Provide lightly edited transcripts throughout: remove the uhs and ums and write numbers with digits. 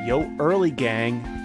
Yo, early gang.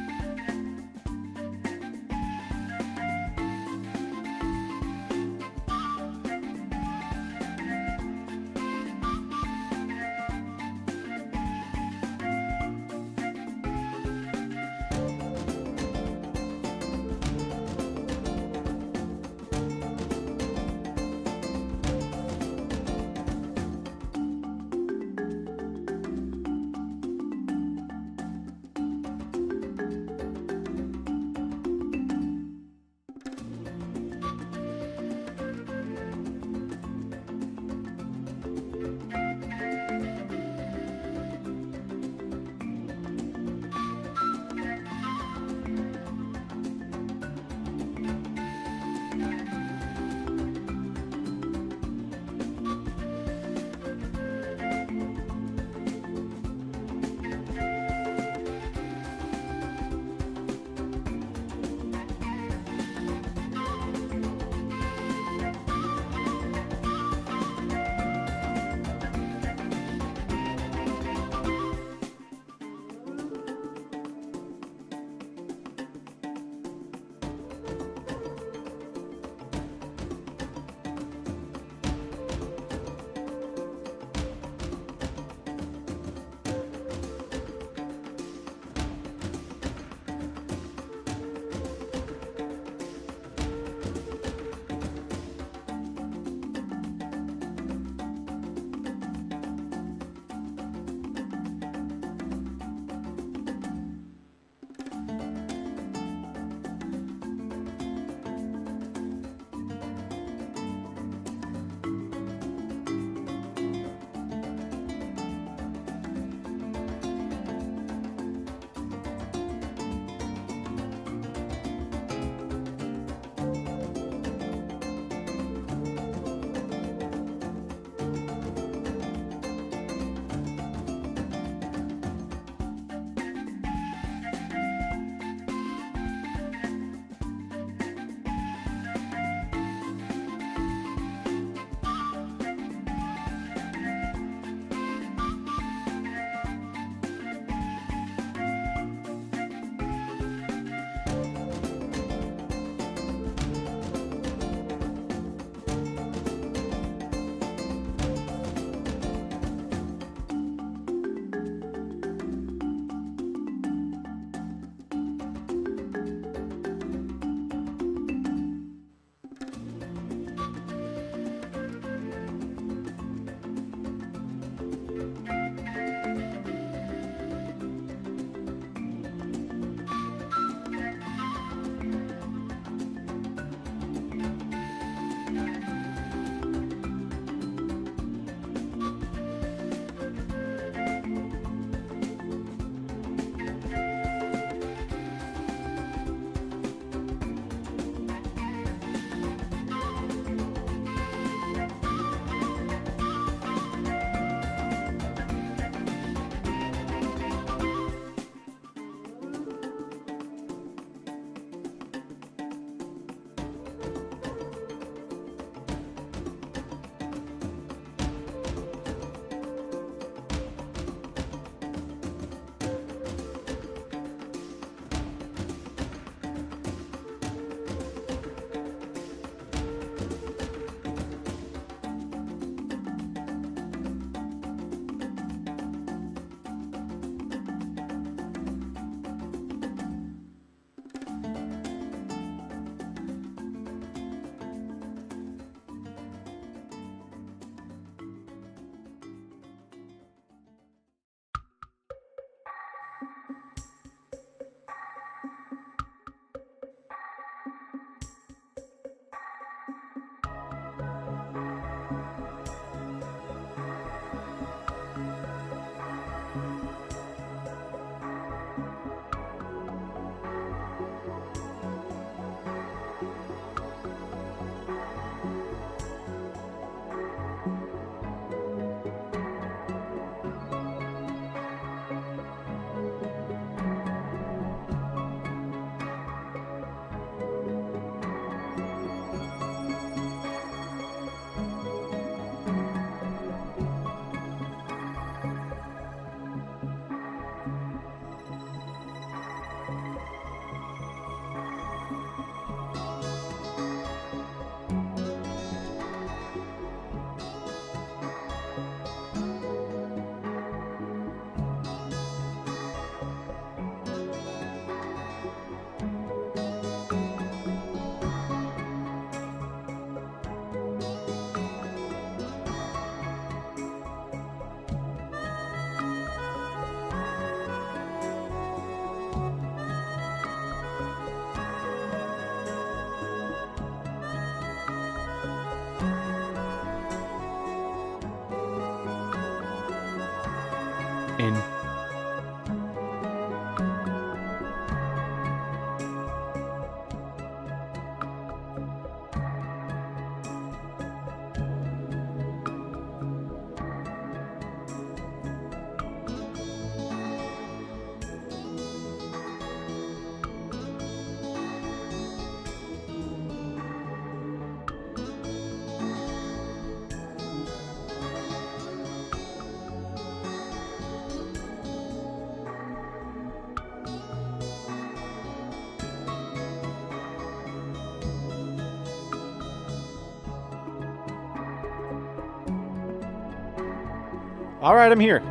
All right, I'm here.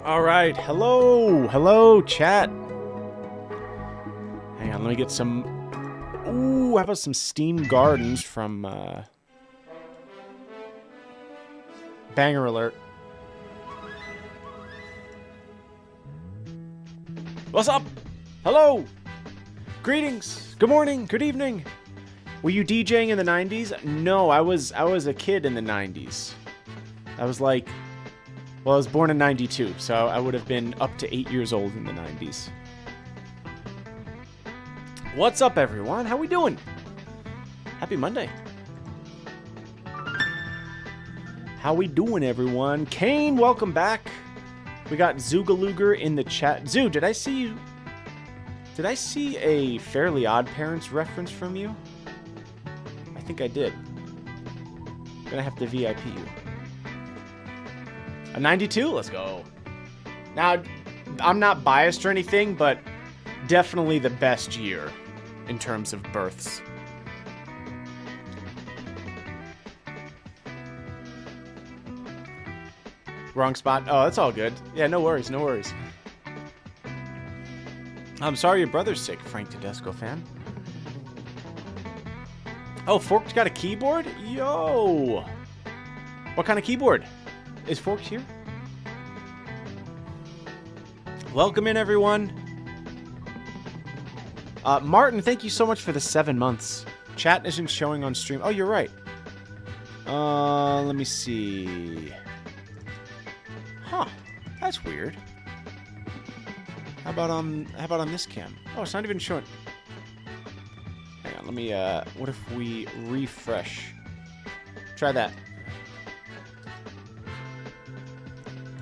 All right, hello, chat. Hang on, let me get some. Ooh, how about some Steam Gardens from Banger Alert. What's up? Hello. Greetings. Good morning. Good evening. Were you DJing in the 90s? No, I was a kid in the 90s. I was like, well, I was born in 92, so I would have been up to 8 years old in the 90s. What's up, everyone? How we doing? Happy Monday. How we doing, everyone? Kane, welcome back. We got Zoogaluger in the chat. Zoo, did I see a Fairly Odd Parents reference from you? I think I did. Gonna have to VIP you. A 92? Let's go. Now, I'm not biased or anything, but definitely the best year in terms of births. Wrong spot. Oh, that's all good. Yeah, no worries, no worries. I'm sorry your brother's sick, Frank Tedesco fan. Oh, Forked got a keyboard? Yo! What kind of keyboard? Is Forked here? Welcome in, everyone. Martin, thank you so much for the 7 months. Chat isn't showing on stream. Oh, you're right. Let me see. Huh. That's weird. How about on this cam? Oh, it's not even showing. Hang on, let me what if we refresh? Try that.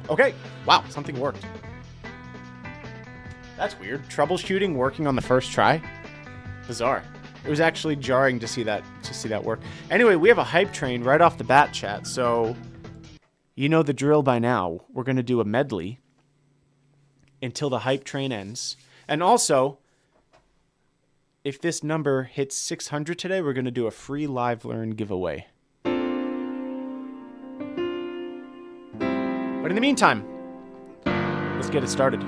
Okay. Wow, something worked. That's weird. Troubleshooting working on the first try? Bizarre. It was actually jarring to see that work. Anyway, we have a hype train right off the bat, chat, so you know the drill by now. We're going to do a medley until the hype train ends. And also, if this number hits 600 today, we're going to do a free live learn giveaway. But in the meantime, let's get it started.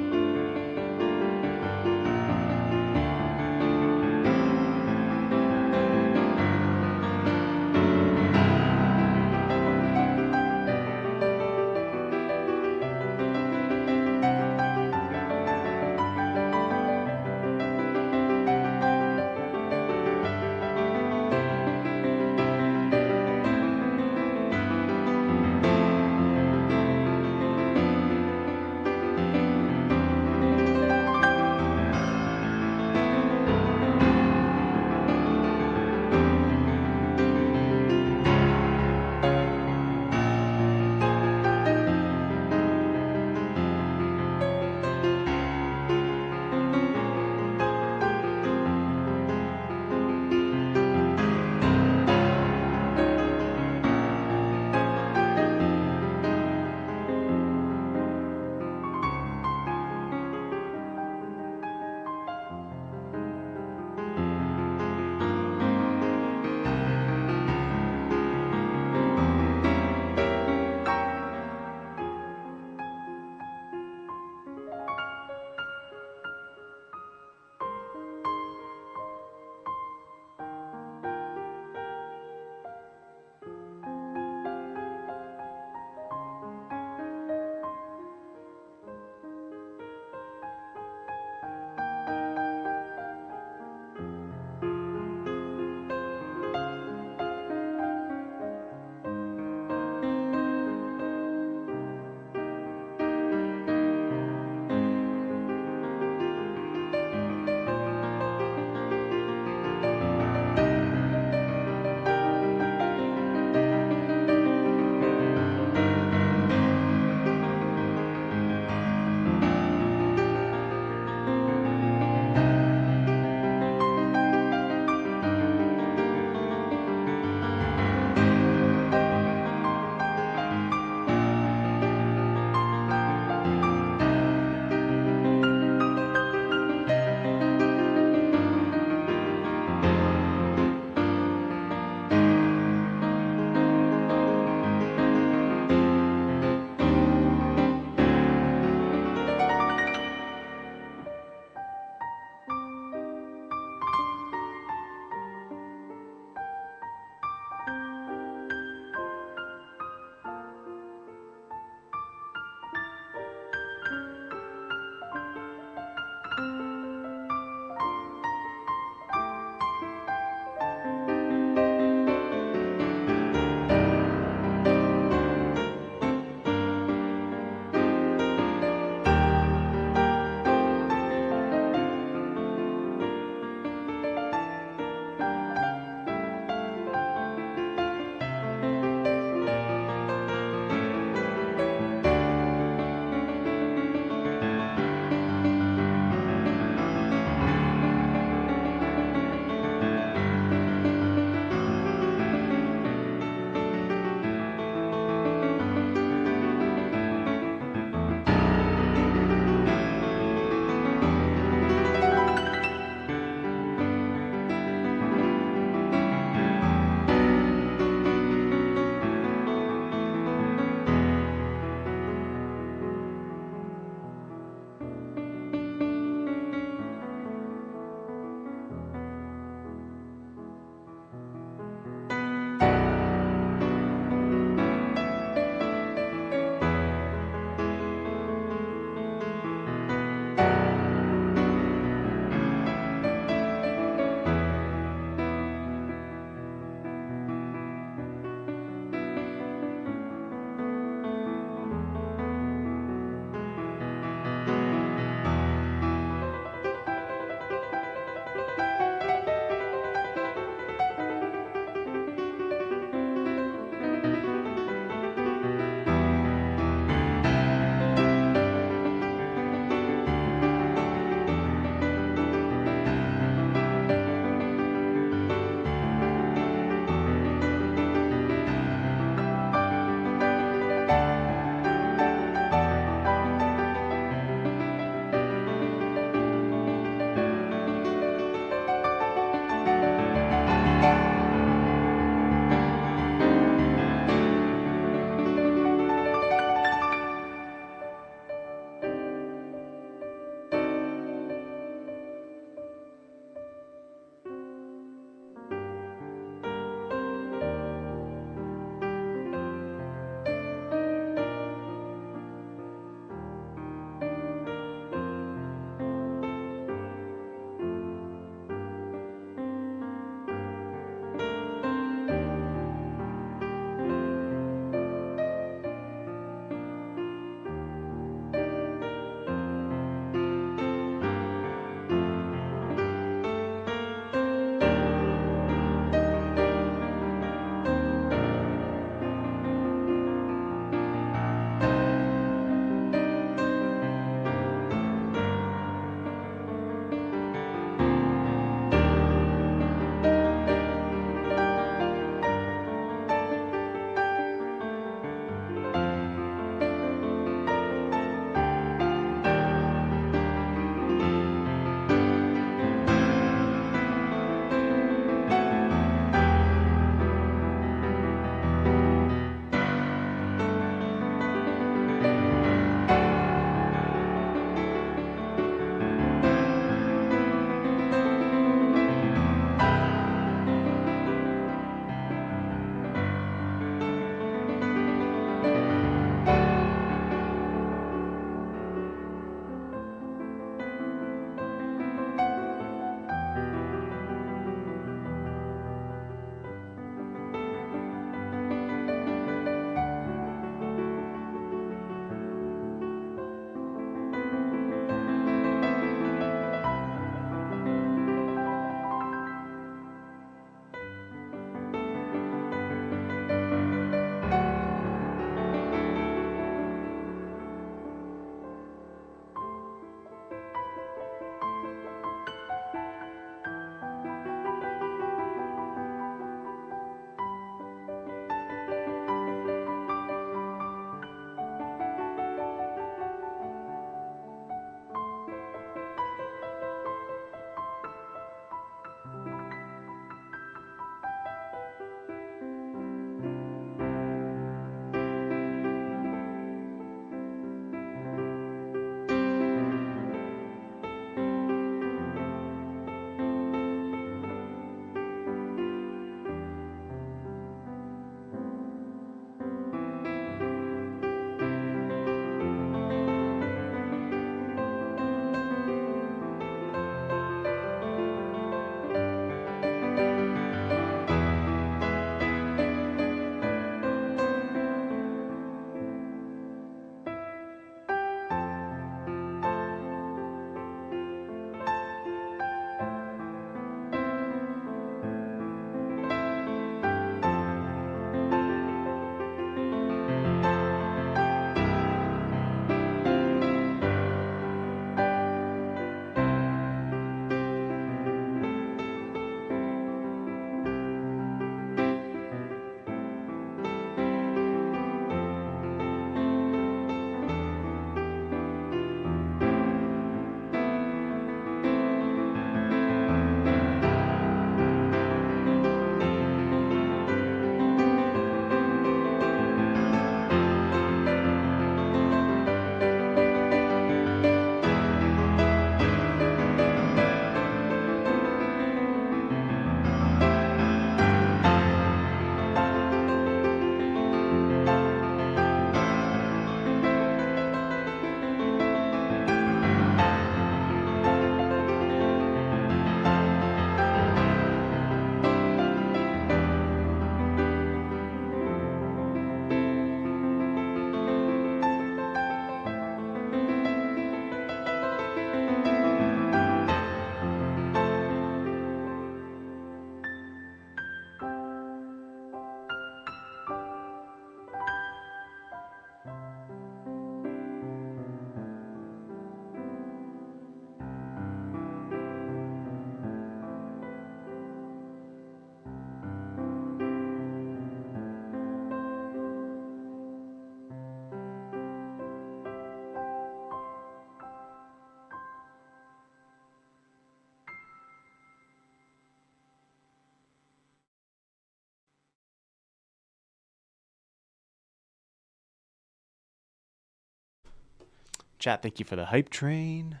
Chat, thank you for the hype train.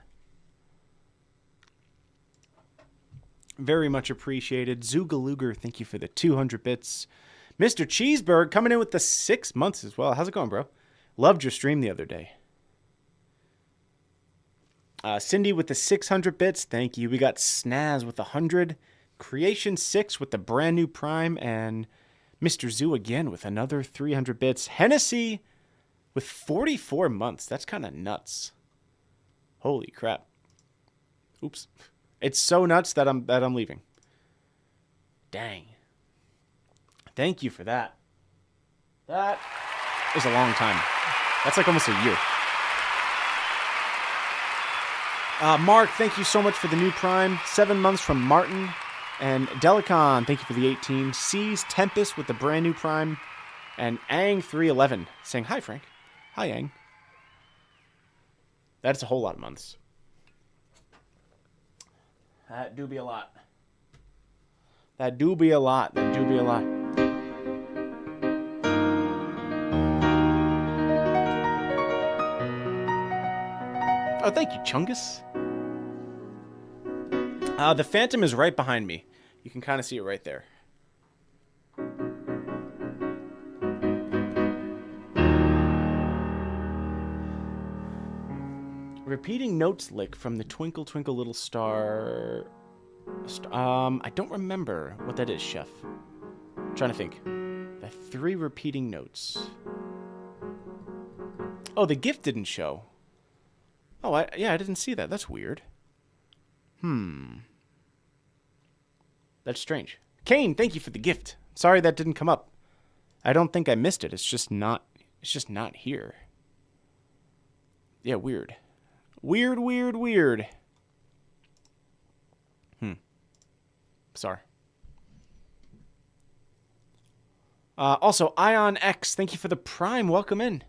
Very much appreciated. Zoogaluger, thank you for the 200 bits. Mr. Cheeseburg coming in with the 6 months as well. How's it going, bro? Loved your stream the other day. Cindy with the 600 bits. Thank you. We got Snaz with 100. Creation 6 with the brand new Prime. And Mr. Zoo again with another 300 bits. Hennessy with 44 months. That's kind of nuts. Holy crap. Oops. It's so nuts that I'm leaving. Dang. Thank you for that. That is a long time. That's like almost a year. Mark, thank you so much for the new Prime. 7 months from Martin. And Delicon, thank you for the 18. C's Tempest with the brand new Prime. And Ang311 saying, hi, Frank. Hi, Ang. That's a whole lot of months. That do be a lot. That do be a lot. That do be a lot. Oh, thank you, Chungus. The Phantom is right behind me. You can kind of see it right there. Repeating notes lick from the Twinkle Twinkle Little Star. I don't remember what that is, Chef. I'm trying to think. The 3 repeating notes. Oh, the gift didn't show. Oh, I didn't see that. That's weird. That's strange. Kane, thank you for the gift. Sorry that didn't come up. I don't think I missed it. It's just not here. Yeah, weird. Weird. Sorry. Also, Ion X, thank you for the Prime. Welcome in.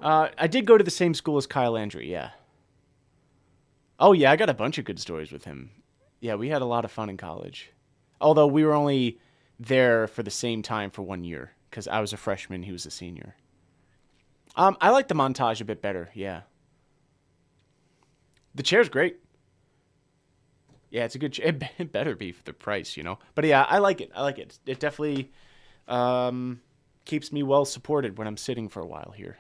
I did go to the same school as Kyle Landry, yeah. Oh, yeah, I got a bunch of good stories with him. Yeah, we had a lot of fun in college. Although we were only there for the same time for 1 year, because I was a freshman, he was a senior. I like the montage a bit better, yeah. The chair's great. Yeah, it's a good chair. It better be for the price, you know. But yeah, I like it. It definitely keeps me well supported when I'm sitting for a while here.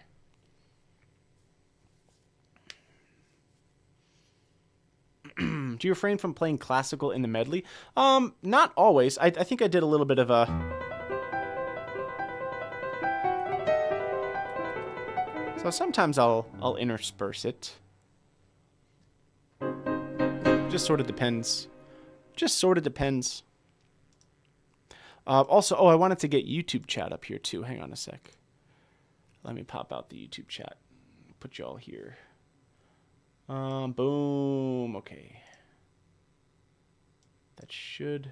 Do you refrain from playing classical in the medley? Not always. I think I did a little bit of a... So sometimes I'll intersperse it. Just sort of depends. Also, I wanted to get YouTube chat up here too. Hang on a sec. Let me pop out the YouTube chat. Put you all here. Boom. Okay. That should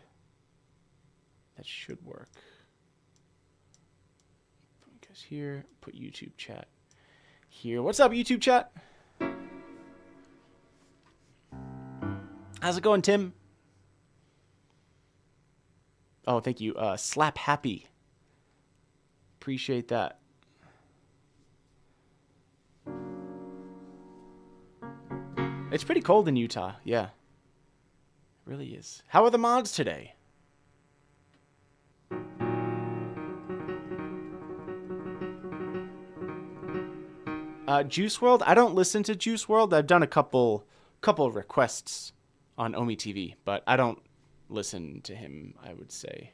work. Put you guys here. Put YouTube chat here. What's up, YouTube chat? How's it going, Tim? Oh, thank you. Slap Happy. Appreciate that. It's pretty cold in Utah. Yeah. It really is. How are the mods today? Juice WRLD? I don't listen to Juice WRLD. I've done a couple requests on Omi TV, but I don't listen to him, I would say.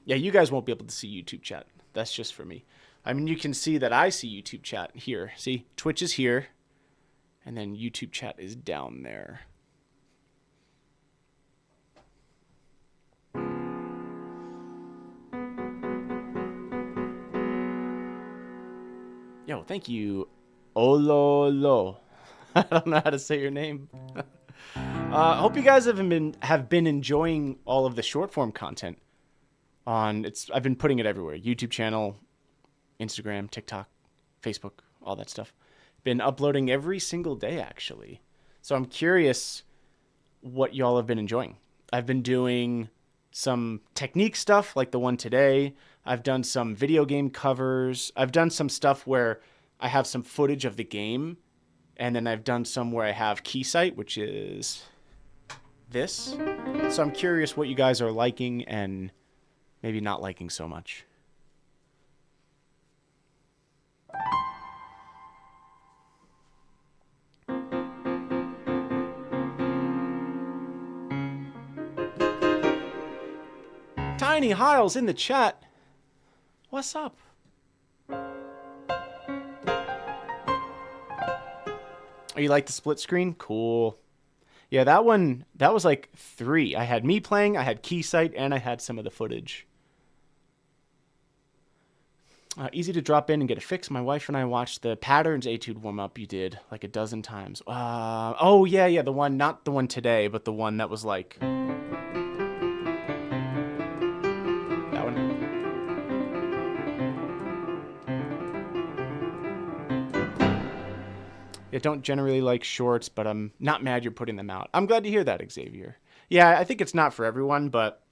Yeah, you guys won't be able to see YouTube chat. That's just for me. I mean, you can see that I see YouTube chat here. See, Twitch is here, and then YouTube chat is down there. Yo, thank you, Ololo. I don't know how to say your name. Hope you guys have been enjoying all of the short form content. I've been putting it everywhere. YouTube channel, Instagram, TikTok, Facebook, all that stuff. Been uploading every single day, actually. So I'm curious what y'all have been enjoying. I've been doing some technique stuff like the one today. I've done some video game covers. I've done some stuff where I have some footage of the game, and then I've done some where I have Keysight, which is this. So I'm curious what you guys are liking and maybe not liking so much. Tiny Hiles in the chat. What's up? Oh, you like the split screen? Cool. Yeah, that one, that was like 3. I had me playing, I had Keysight, and I had some of the footage. Easy to drop in and get a fix. My wife and I watched the Patterns Etude warm-up you did like a dozen times. Oh, yeah, the one, not the one today, but the one that was like... that one. I don't generally like shorts, but I'm not mad you're putting them out. I'm glad to hear that, Xavier. Yeah, I think it's not for everyone, but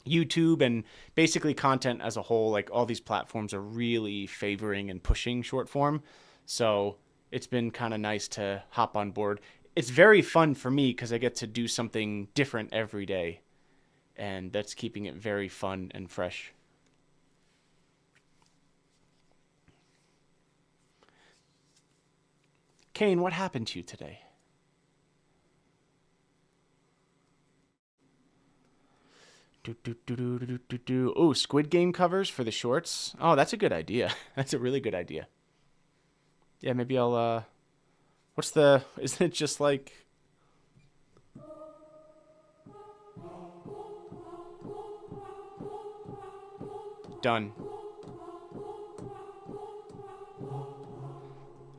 YouTube and basically content as a whole, like all these platforms are really favoring and pushing short form. So it's been kind of nice to hop on board. It's very fun for me because I get to do something different every day. And that's keeping it very fun and fresh. Kane, what happened to you today? Oh, Squid Game covers for the shorts. Oh, that's a good idea. That's a really good idea. Yeah, maybe I'll, what's the, isn't it just like... Done.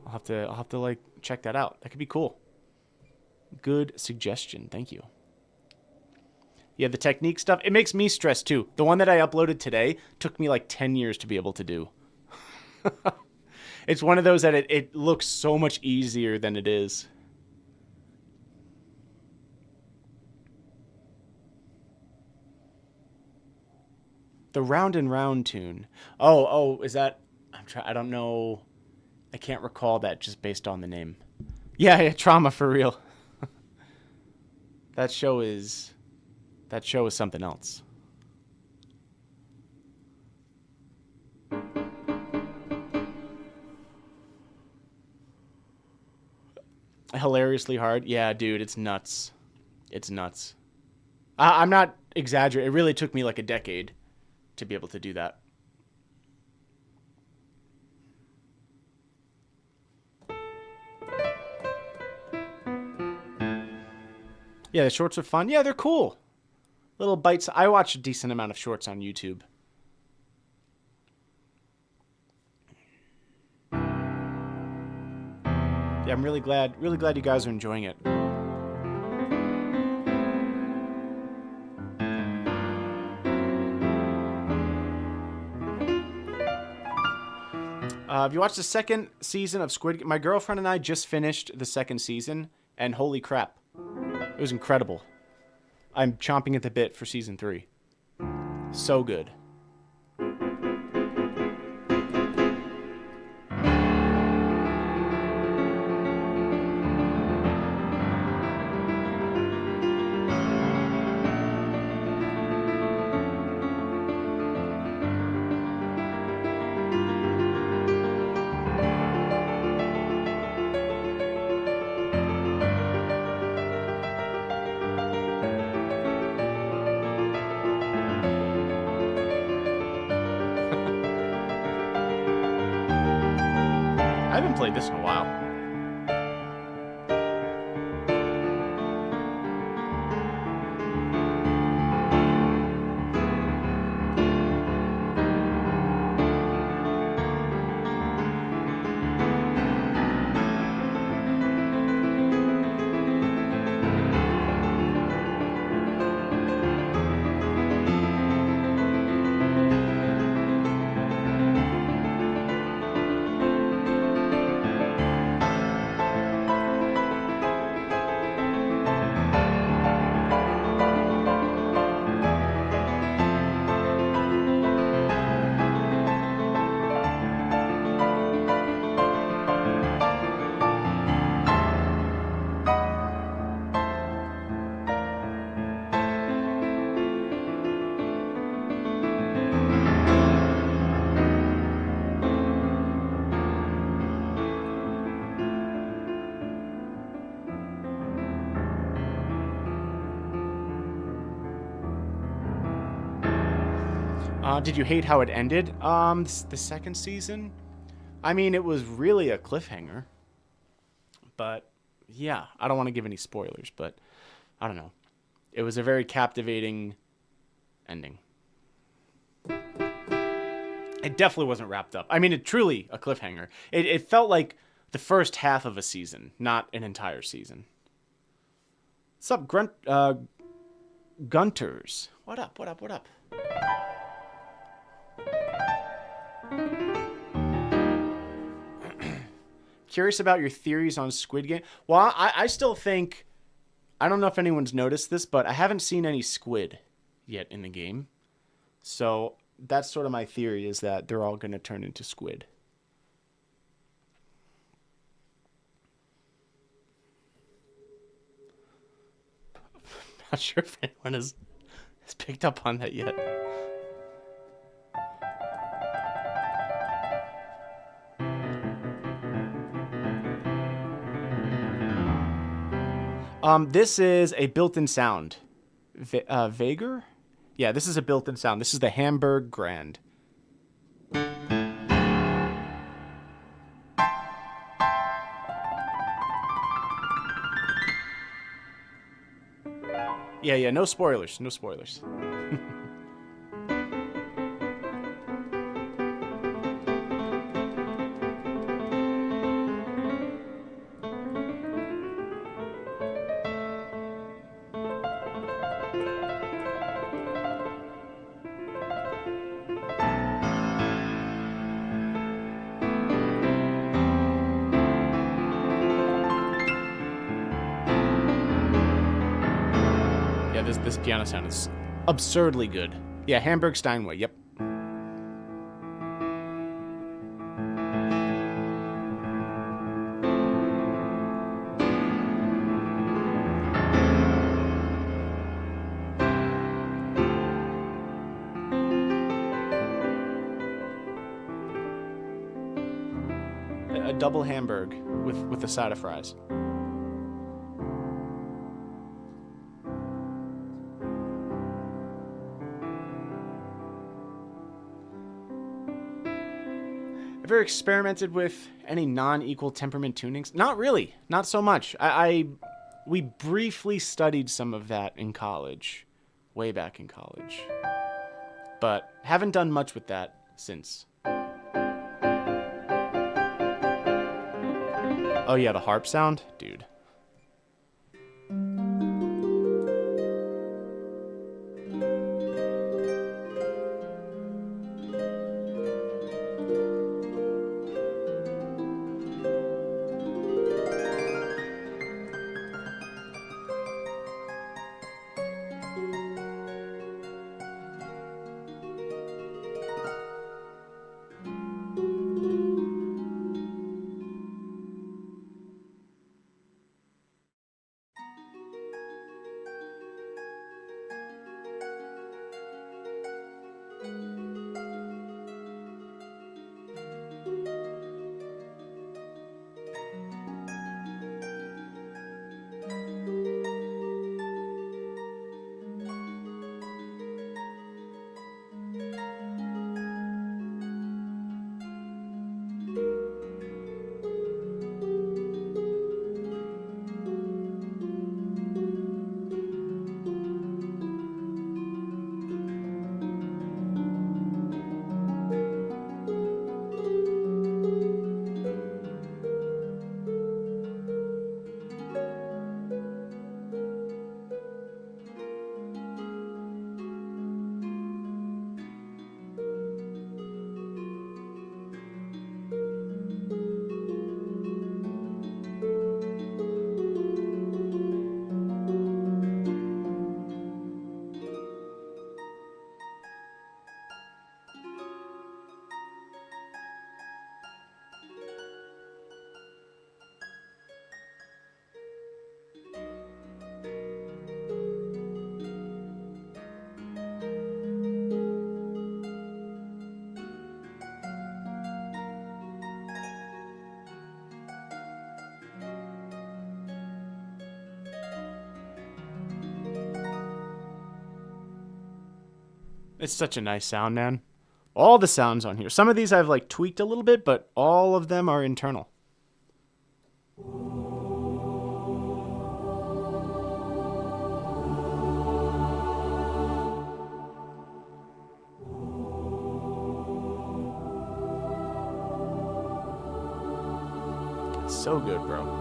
I'll have to like check that out. That could be cool. Good suggestion. Thank you. Yeah, the technique stuff, it makes me stressed too. The one that I uploaded today took me like 10 years to be able to do. It's one of those that it looks so much easier than it is. The Round and Round tune. Oh, is that... I don't know. I can't recall that just based on the name. Yeah, Trauma for real. That show is something else. Hilariously hard. Yeah, dude, it's nuts. It's nuts. I'm not exaggerating. It really took me like a decade to be able to do that. Yeah, the shorts are fun. Yeah, they're cool. Little bites. I watch a decent amount of shorts on YouTube. Yeah, I'm really glad you guys are enjoying it. Have you watched the second season of Squid Game? My girlfriend and I just finished the second season, and holy crap. It was incredible. I'm chomping at the bit for season 3. So good. I haven't played this in a while. Did you hate how it ended? The second season? I mean, it was really a cliffhanger. But, yeah, I don't want to give any spoilers, but I don't know. It was a very captivating ending. It definitely wasn't wrapped up. I mean, it truly a cliffhanger. It felt like the first half of a season, not an entire season. What's up, Gunters? What up? Curious about your theories on Squid Game. Well, I still think... I don't know if anyone's noticed this, but I haven't seen any squid yet in the game. So that's sort of my theory, is that they're all going to turn into squid. Not sure if anyone has picked up on that yet. This is a built-in sound. Vager? Yeah, this is a built-in sound. This is the Hamburg Grand. Yeah, no spoilers. No spoilers. This piano sound is absurdly good. Yeah, Hamburg Steinway, yep. A double Hamburg with a side of fries. Ever experimented with any non-equal temperament tunings? Not really. Not so much. We briefly studied some of that in college. Way back in college. But haven't done much with that since. Oh yeah, the harp sound? Dude. It's such a nice sound, man. All the sounds on here. Some of these I've like tweaked a little bit, but all of them are internal. It's so good, bro.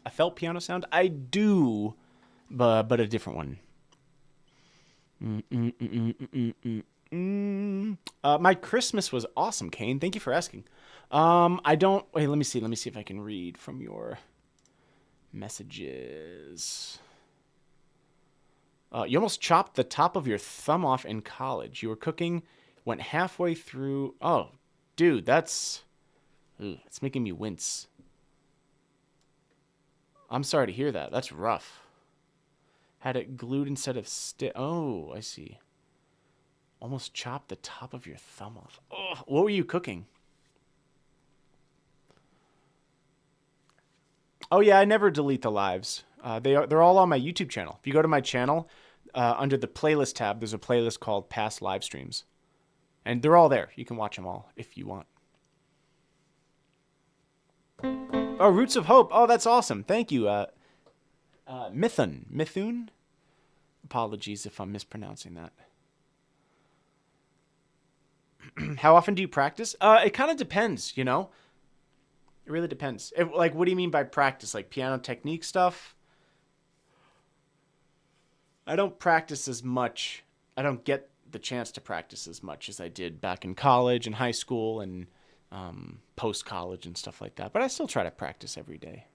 A felt piano sound? I do, but a different one. My Christmas was awesome, Kane. Thank you for asking. I don't... Wait, let me see. Let me see if I can read from your messages. You almost chopped the top of your thumb off in college. You were cooking, went halfway through... Oh, dude, that's... Ugh, it's making me wince. I'm sorry to hear that. That's rough. Had it glued instead of Oh, I see. Almost chopped the top of your thumb off. Oh, what were you cooking? Oh, yeah, I never delete the lives. They're all on my YouTube channel. If you go to my channel, under the playlist tab, there's a playlist called Past Live Streams. And they're all there. You can watch them all if you want. Oh, Roots of Hope. Oh, that's awesome. Thank you. Mithun? Apologies if I'm mispronouncing that. How often do you practice? It kind of depends, you know? It really depends. Like, what do you mean by practice? Like piano technique stuff? I don't practice as much. I don't get the chance to practice as much as I did back in college and high school and post-college and stuff like that. But I still try to practice every day.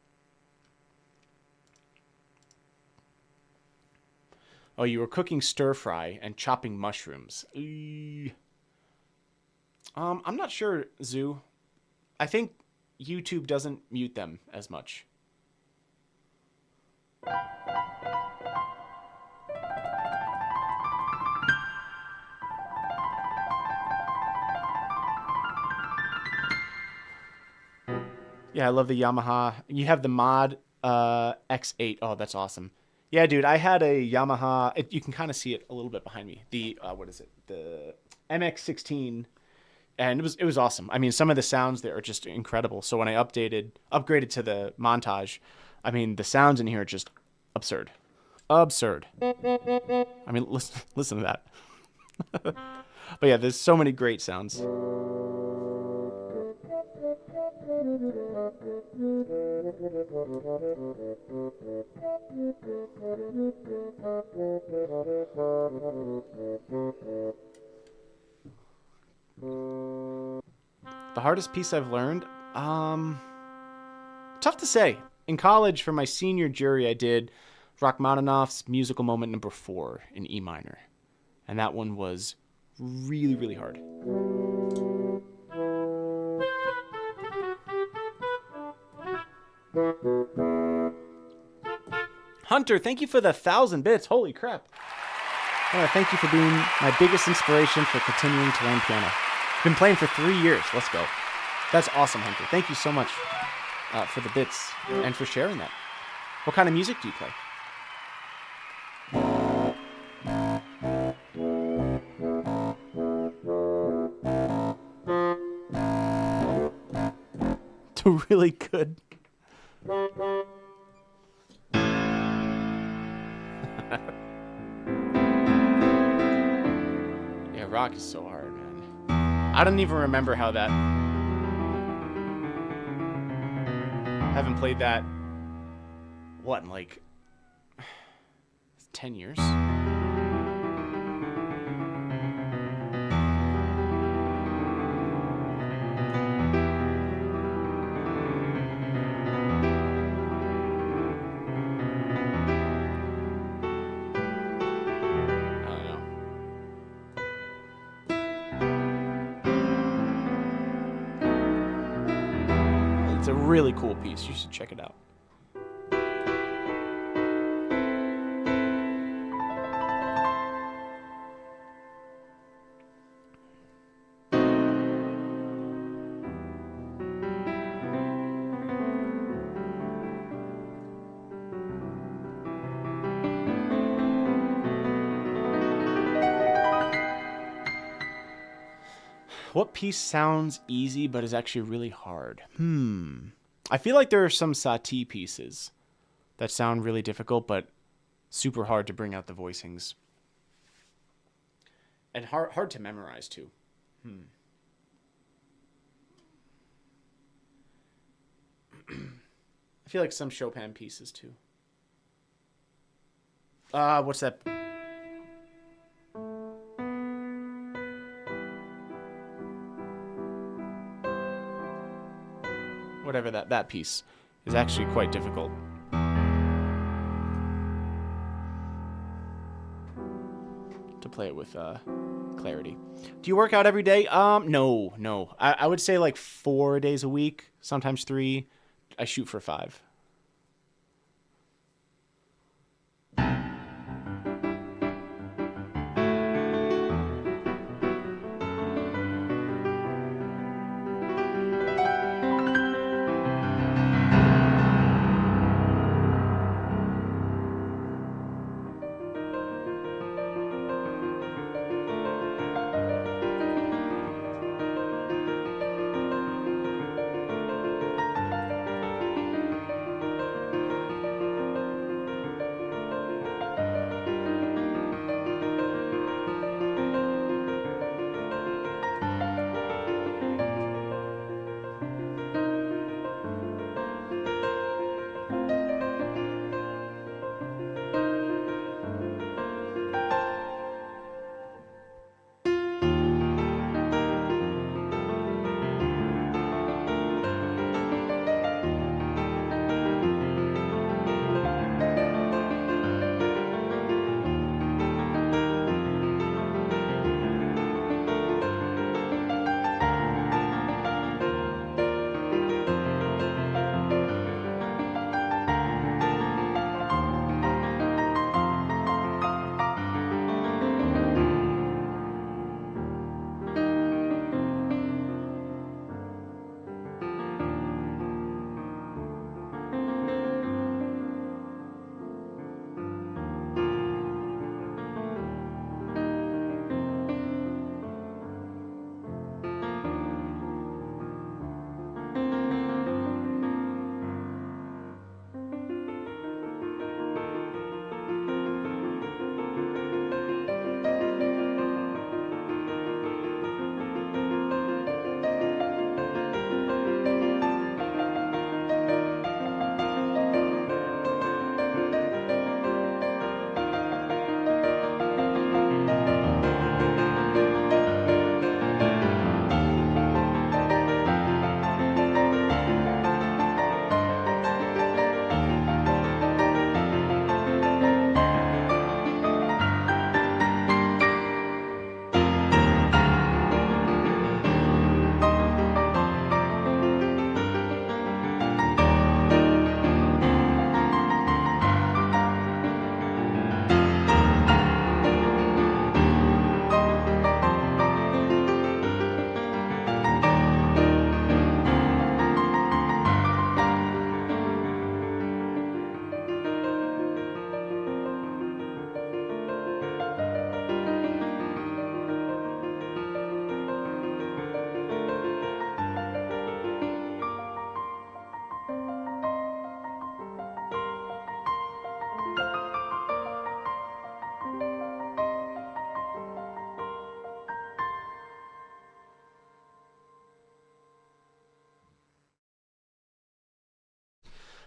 Oh, you were cooking stir-fry and chopping mushrooms. I'm not sure, Zoo. I think YouTube doesn't mute them as much. Yeah, I love the Yamaha. You have the mod X8. Oh, that's awesome. Yeah, dude, I had a Yamaha. You can kind of see it a little bit behind me. The what is it? The MX-16, and it was awesome. I mean, some of the sounds there are just incredible. So when I upgraded to the montage, I mean, the sounds in here are just absurd. Absurd. I mean, listen to that. But yeah, there's so many great sounds. The hardest piece I've learned? Tough to say. In college, for my senior jury, I did Rachmaninoff's Musical Moment No. 4 in E minor. And that one was really, really hard. Hunter, thank you for the 1,000 bits. Holy crap. I want to thank you for being my biggest inspiration for continuing to learn piano. Been playing for 3 years. Let's go. That's awesome, Hunter. Thank you so much for the bits and for sharing that. What kind of music do you play? Really good. Yeah, rock is so hard, man. I don't even remember how that... I haven't played that, what, in like 10 years? It's a really cool piece. You should check it out. What piece sounds easy but is actually really hard? I feel like there are some Satie pieces that sound really difficult but super hard to bring out the voicings. And hard to memorize too. I feel like some Chopin pieces too. What's that? Whatever that piece is actually quite difficult. To play it with clarity. Do you work out every day? No. I would say like 4 days a week, sometimes 3. I shoot for 5.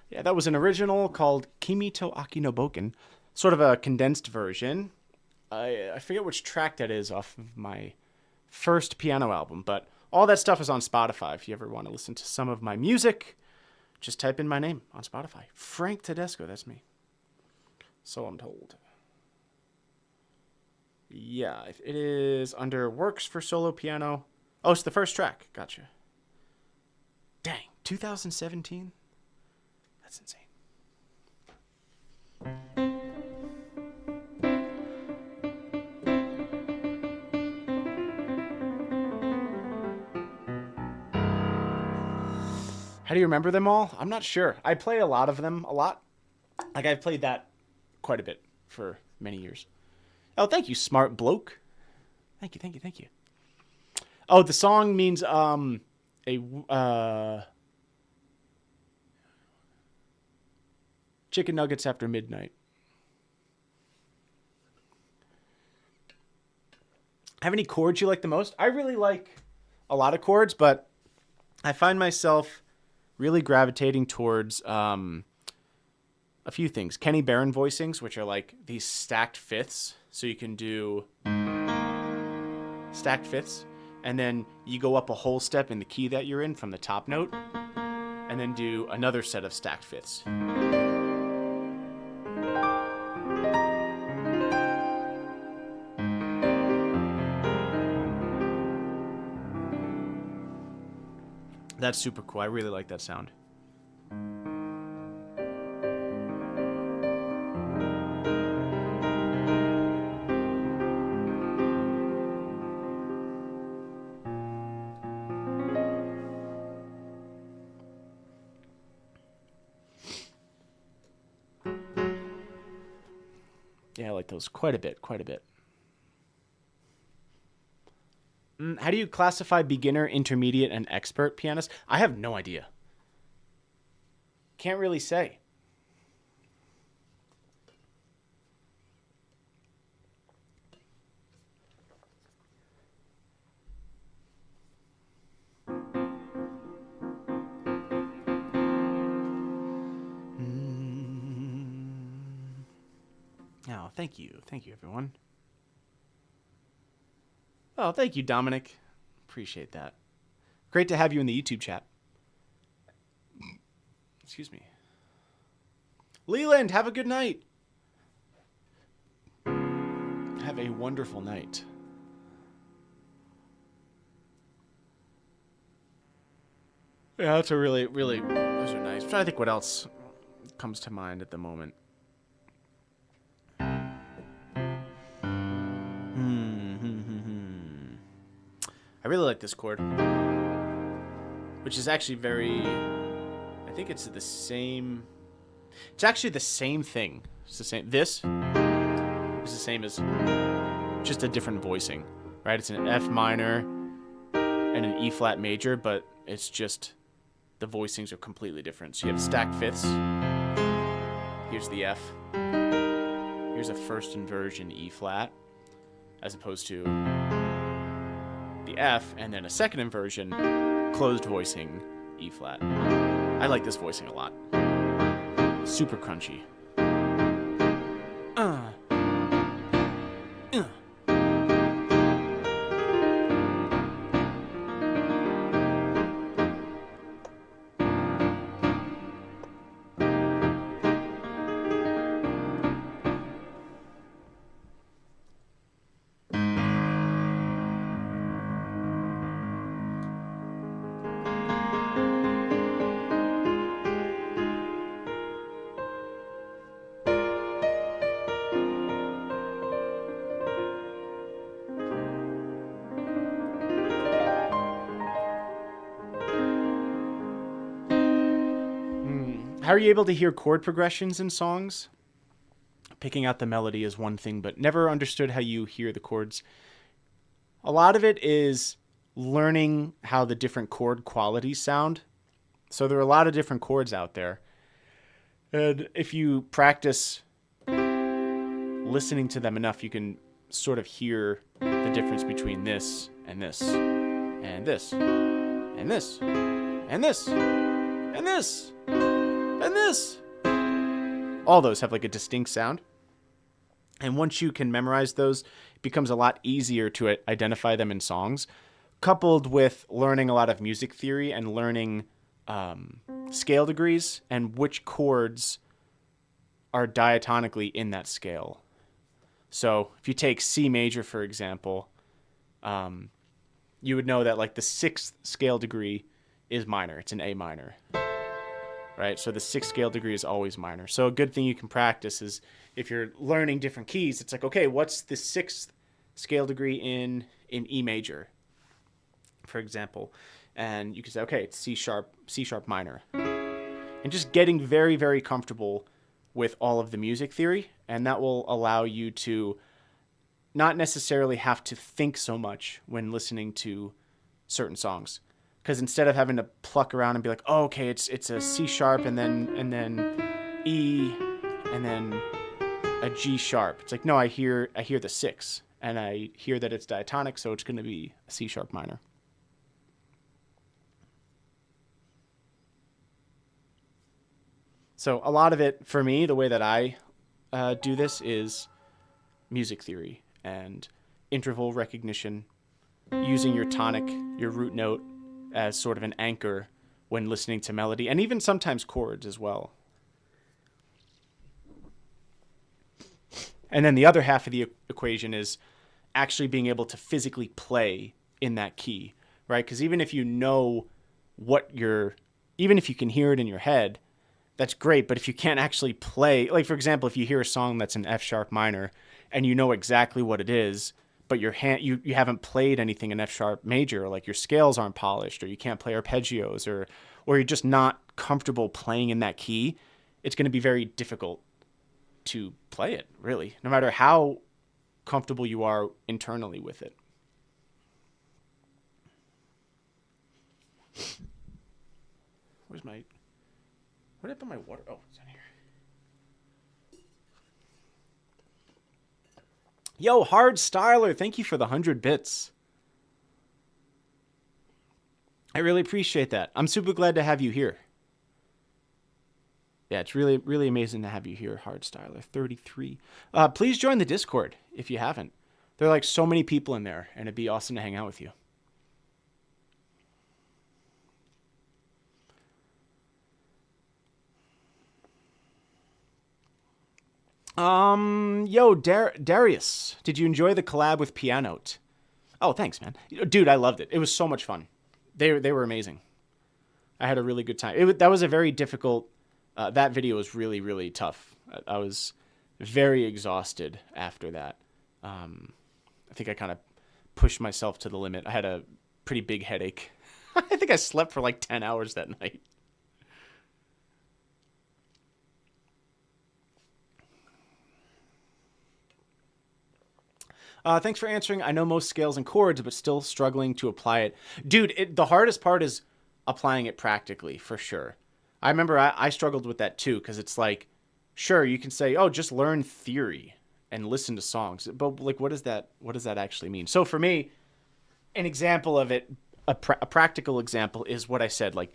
Yeah, that was an original called Kimi to Aki no Bouken. Sort of a condensed version. I forget which track that is off of my first piano album, but all that stuff is on Spotify. If you ever want to listen to some of my music, just type in my name on Spotify. Frank Tedesco, that's me. So I'm told. Yeah, it is under Works for Solo Piano. Oh, it's the first track. Gotcha. Dang. 2017? That's insane. How do you remember them all? I'm not sure. I play a lot of them a lot. Like, I've played that quite a bit for many years. Oh, thank you, smart bloke. Thank you. Oh, the song means chicken nuggets after midnight. Have any chords you like the most? I really like a lot of chords, but I find myself really gravitating towards a few things. Kenny Barron voicings, which are like these stacked fifths. So you can do stacked fifths, and then you go up a whole step in the key that you're in from the top note, and then do another set of stacked fifths. That's super cool. I really like that sound. Yeah, I like those quite a bit. How do you classify beginner, intermediate, and expert pianist? I have no idea. Can't really say. Oh, thank you. Thank you, everyone. Oh, thank you, Dominic. Appreciate that. Great to have you in the YouTube chat. Excuse me. Leland, have a good night. Have a wonderful night. Yeah, that's a really, those are nice. I'm trying to think what else comes to mind at the moment. I really like this chord, which is actually I think it's the same. It's actually the same thing. It's the same. This is the same as just a different voicing, right? It's an F minor and an E flat major, but it's just the voicings are completely different. So you have stacked fifths. Here's the F. Here's a first inversion E flat, as opposed to the F, and then a second inversion, closed voicing, E flat. I like this voicing a lot. Super crunchy. How are you able to hear chord progressions in songs? Picking out the melody is one thing, but never understood how you hear the chords. A lot of it is learning how the different chord qualities sound. So there are a lot of different chords out there. And if you practice listening to them enough, you can sort of hear the difference between this and this, and this, and this, and this, and this. And this. All those have like a distinct sound. And once you can memorize those, it becomes a lot easier to identify them in songs, coupled with learning a lot of music theory and learning scale degrees and which chords are diatonically in that scale. So if you take C major, for example, you would know that like the 6th scale degree is minor. It's an A minor, right? So the 6th scale degree is always minor. So a good thing you can practice is if you're learning different keys, it's like, okay, what's the 6th scale degree in E major, for example? And you can say, okay, it's C sharp minor. And just getting very, very comfortable with all of the music theory, and that will allow you to not necessarily have to think so much when listening to certain songs. Because instead of having to pluck around and be like, oh, okay, it's a C sharp and then E and then a G sharp. It's like, no, I hear the 6 and I hear that it's diatonic, so it's going to be a C sharp minor. So a lot of it for me, the way that I do this is music theory and interval recognition, using your tonic, your root note, as sort of an anchor when listening to melody, and even sometimes chords as well. And then the other half of the equation is actually being able to physically play in that key, right? Because even if you know even if you can hear it in your head, that's great. But if you can't actually play, like for example, if you hear a song that's an F sharp minor and you know exactly what it is, but you haven't played anything in F sharp major, like your scales aren't polished, or you can't play arpeggios, or you're just not comfortable playing in that key, it's going to be very difficult to play it, really, no matter how comfortable you are internally with it. Where did I put my water? Oh, it's in here. Yo, Hard Styler, thank you for the 100 bits. I really appreciate that. I'm super glad to have you here. Yeah, it's really, really amazing to have you here, Hard Styler 33. Please join the Discord if you haven't. There are like so many people in there, and it'd be awesome to hang out with you. Darius, did you enjoy the collab with Pianote? Oh, thanks, man. Dude, I loved it. It was so much fun. They were amazing. I had a really good time. That was a very difficult, that video was really, really tough. I was very exhausted after that. I think I kind of pushed myself to the limit. I had a pretty big headache. I think I slept for like 10 hours that night. Thanks for answering. I know most scales and chords, but still struggling to apply it. Dude, the hardest part is applying it practically, for sure. I remember I struggled with that too, because it's like, sure, you can say, oh, just learn theory and listen to songs. But like, what does that actually mean? So for me, an example of it, a practical example is what I said, like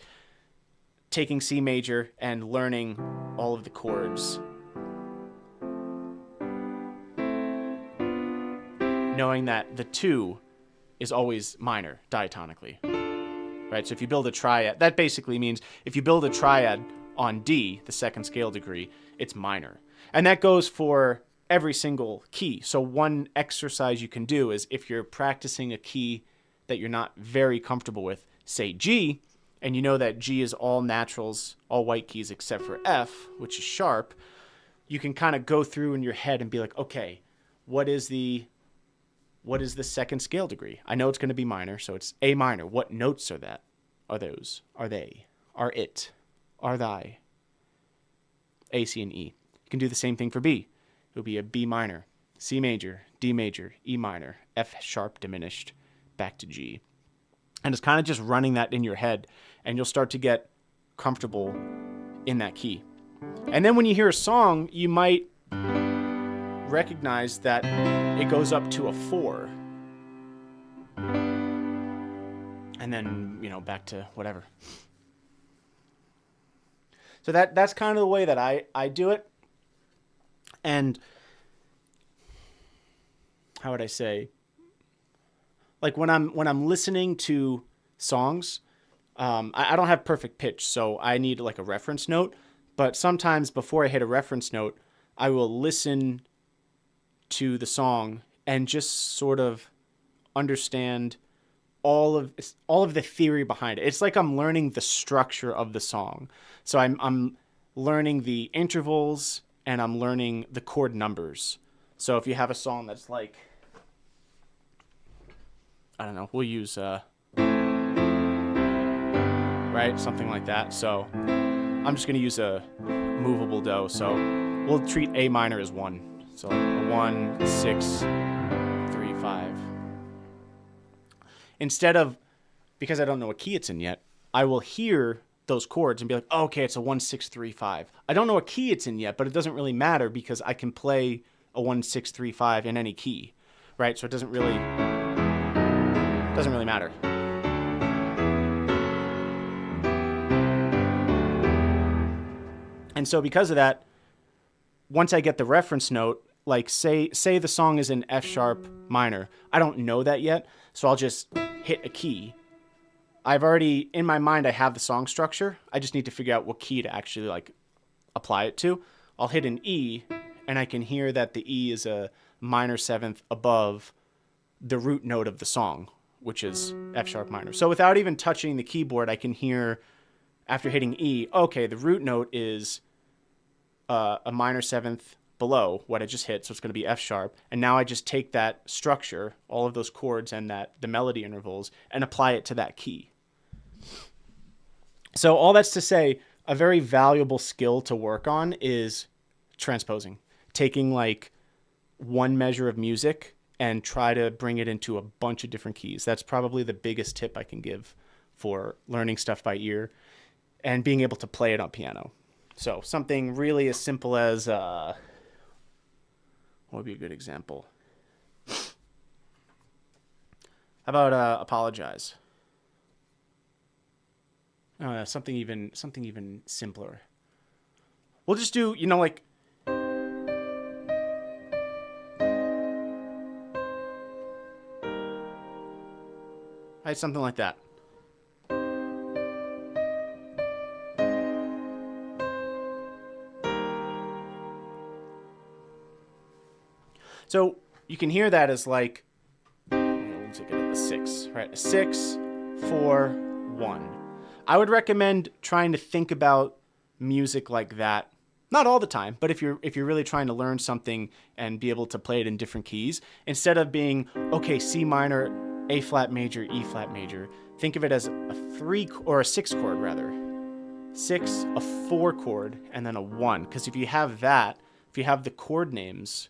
taking C major and learning all of the chords, knowing that the 2 is always minor diatonically, right? So if you build a triad, that basically means if you build a triad on D, the 2nd scale degree, it's minor. And that goes for every single key. So one exercise you can do is if you're practicing a key that you're not very comfortable with, say G, and you know that G is all naturals, all white keys except for F, which is sharp, you can kind of go through in your head and be like, okay, what is the 2nd scale degree? I know it's going to be minor, so it's A minor. What notes are that? Are those? Are they? Are it? Are thy? A, C, and E. You can do the same thing for B. It'll be a B minor, C major, D major, E minor, F sharp diminished, back to G. And it's kind of just running that in your head, and you'll start to get comfortable in that key. And then when you hear a song, you might recognize that it goes up to a 4. And then, back to whatever. So that's kind of the way that I do it. And how would I say? Like when I'm listening to songs, I don't have perfect pitch, so I need like a reference note. But sometimes before I hit a reference note, I will listen to the song and just sort of understand all of the theory behind it. It's like I'm learning the structure of the song. So I'm learning the intervals and I'm learning the chord numbers. So if you have a song that's like, I don't know, we'll use right, something like that. So I'm just gonna use a movable do. So we'll treat A minor as 1. So a 1, 6, 3, 5. Instead of, because I don't know what key it's in yet, I will hear those chords and be like, oh, okay, it's a 1, 6, 3, 5. I don't know what key it's in yet, but it doesn't really matter because I can play a 1, 6, 3, 5 in any key, right? So it doesn't really matter. And so because of that, once I get the reference note, like say the song is in F sharp minor, I don't know that yet, so I'll just hit a key. I've already, in my mind, I have the song structure. I just need to figure out what key to actually like apply it to. I'll hit an E, and I can hear that the E is a minor 7th above the root note of the song, which is F sharp minor. So without even touching the keyboard, I can hear, after hitting E, okay, the root note is a minor 7th below what I just hit, so it's going to be F sharp. And now I just take that structure, all of those chords and the melody intervals, and apply it to that key. So all that's to say, a very valuable skill to work on is transposing. Taking like one measure of music and try to bring it into a bunch of different keys. That's probably the biggest tip I can give for learning stuff by ear and being able to play it on piano. So something really as simple as, what would be a good example? How about Apologize? Something even simpler. We'll just do, like, right, something like that. So you can hear that as like, we'll take it at a 6, right? A 6, 4, 1. I would recommend trying to think about music like that. Not all the time, but if you're really trying to learn something and be able to play it in different keys, instead of being, okay, C minor, A flat major, E flat major, think of it as a 3 or a 6 chord rather. 6, a 4 chord, and then a 1. Because if you have the chord names,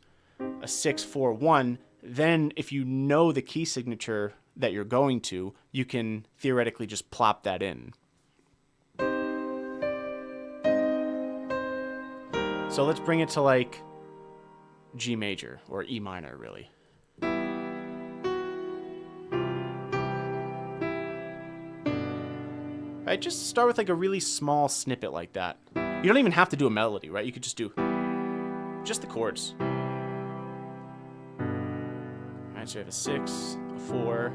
a 6, 4, 1, then if you know the key signature that you're going to, you can theoretically just plop that in. So let's bring it to like G major or E minor, really. Right, just start with like a really small snippet like that. You don't even have to do a melody, right? You could just do just the chords. Alright, so you have a 6, a 4,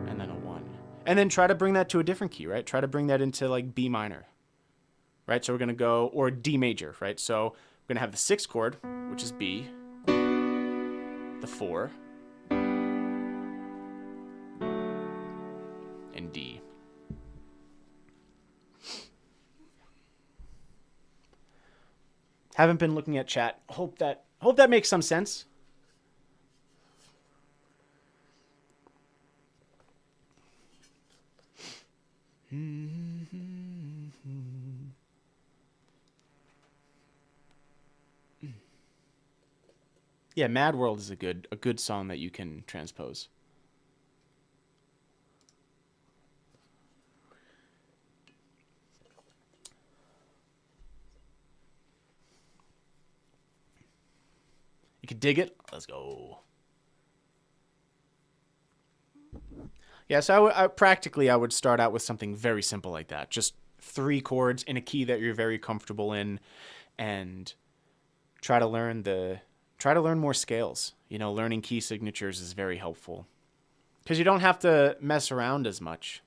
and then a 1. And then try to bring that to a different key, right? Try to bring that into like B minor. Right, so we're going to go, or D major, right? So we're going to have the 6th chord, which is B, the 4, and D. Haven't been looking at chat. Hope that makes some sense. Yeah, Mad World is a good song that you can transpose. You can dig it. Let's go. Yeah, so I would start out with something very simple like that. Just 3 chords in a key that you're very comfortable in, and try to learn more scales. Learning key signatures is very helpful because you don't have to mess around as much.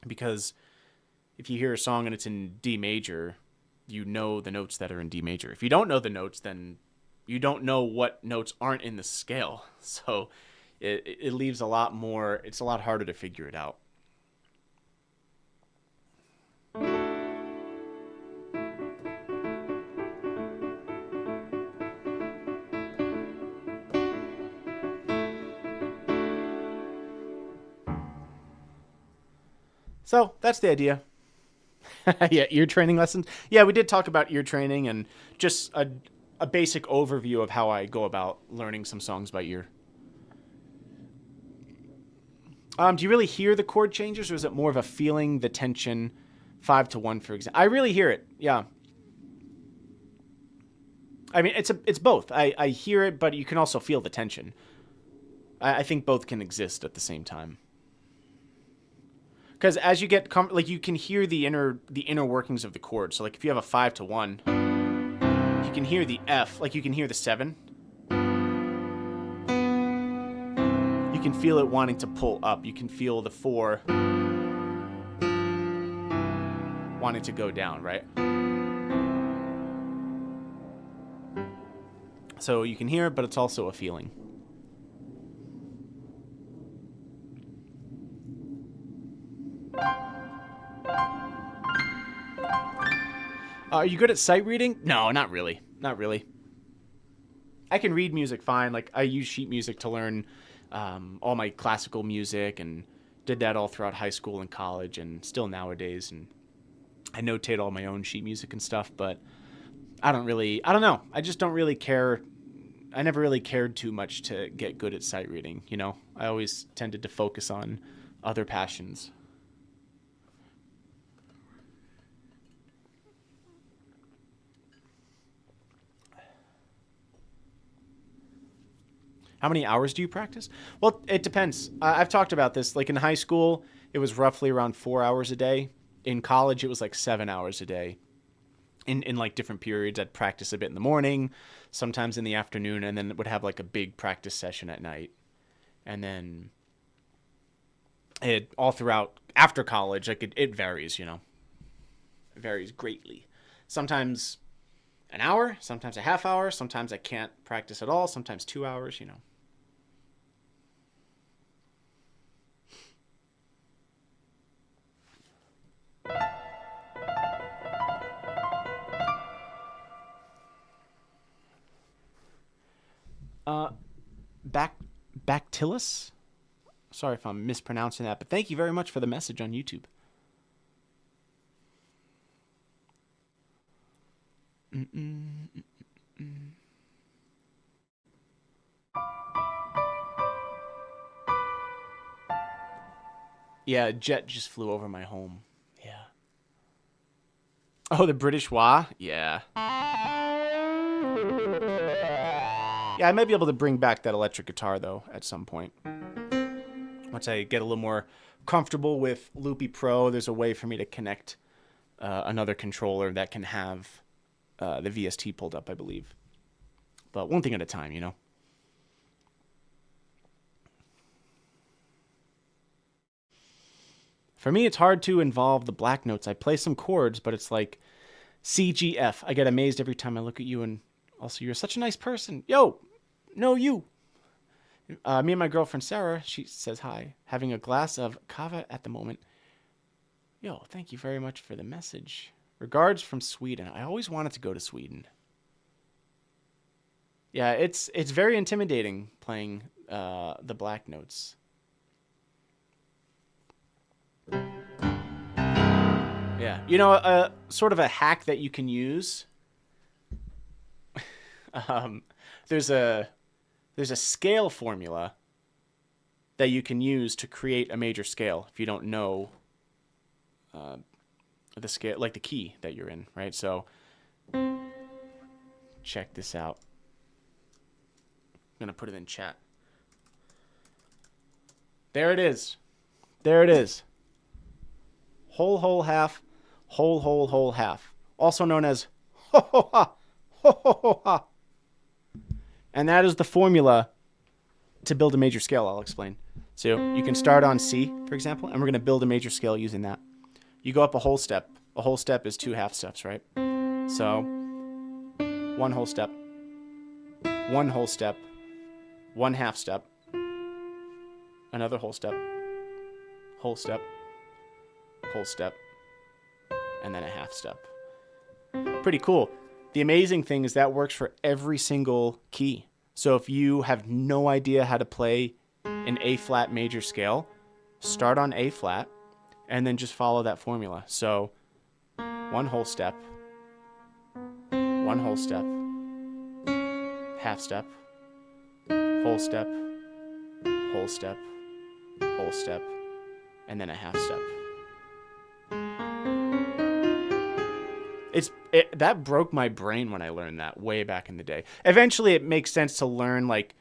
Because if you hear a song and it's in D major, you know the notes that are in D major. If you don't know the notes, then you don't know what notes aren't in the scale. So it leaves a lot more. It's a lot harder to figure it out. So that's the idea. Yeah, ear training lessons. Yeah, we did talk about ear training and just a basic overview of how I go about learning some songs by ear. Do you really hear the chord changes, or is it more of a feeling the tension, 5-1, for example? I really hear it. Yeah. I mean, it's both. I hear it, but you can also feel the tension. I think both can exist at the same time. Because as you get like you can hear the inner workings of the chord. So like if you have a 5-1, you can hear the F, like you can hear the 7. You can feel it wanting to pull up. You can feel the 4 wanting to go down, right? So you can hear it, but it's also a feeling. Are you good at sight reading? No, not really. Not really. I can read music fine. Like, I use sheet music to learn all my classical music, and did that all throughout high school and college, and still nowadays. And I notate all my own sheet music and stuff, but I don't know. I just don't really care. I never really cared too much to get good at sight reading, you know? I always tended to focus on other passions. How many hours do you practice? Well, it depends. I've talked about this. Like in high school, it was roughly around 4 hours a day. In college, it was like 7 hours a day. In like different periods, I'd practice a bit in the morning, sometimes in the afternoon, and then would have like a big practice session at night. And then all throughout after college, like it varies, you know. It varies greatly. Sometimes an hour, sometimes a half hour, sometimes I can't practice at all, sometimes 2 hours, you know. Bactillus? Sorry if I'm mispronouncing that, but thank you very much for the message on YouTube. Yeah, a jet just flew over my home. Yeah. Oh, the British wah? Yeah. Yeah, I might be able to bring back that electric guitar, though, at some point. Once I get a little more comfortable with Loopy Pro, there's a way for me to connect another controller that can have the VST pulled up, I believe. But one thing at a time, you know? For me, it's hard to involve the black notes. I play some chords, but it's like C, G, F. I get amazed every time I look at you, and also, you're such a nice person. Yo, no, you. Me and my girlfriend, Sarah, she says hi. Having a glass of kava at the moment. Yo, thank you very much for the message. Regards from Sweden. I always wanted to go to Sweden. Yeah, it's very intimidating playing the black notes. Yeah, you know, sort of a hack that you can use. There's a scale formula that you can use to create a major scale if you don't know the scale, like the key that you're in, right? So check this out. I'm gonna put it in chat. There it is. There it is. Whole, whole, half. Whole, whole, whole, half. Also known as ho, ho, ha. Ho, ho, ho, ha. And that is the formula to build a major scale. I'll explain. So you can start on C, for example, and we're going to build a major scale using that. You go up a whole step. A whole step is 2 half steps, right? So 1 whole step, 1 whole step, 1 half step, another whole step, whole step, whole step, and then a half step. Pretty cool. The amazing thing is that works for every single key. So if you have no idea how to play an A flat major scale, start on A flat and then just follow that formula. So one whole step, half step, whole step, whole step, whole step, and then a half step. That broke my brain when I learned that way back in the day. Eventually, it makes sense to learn, like,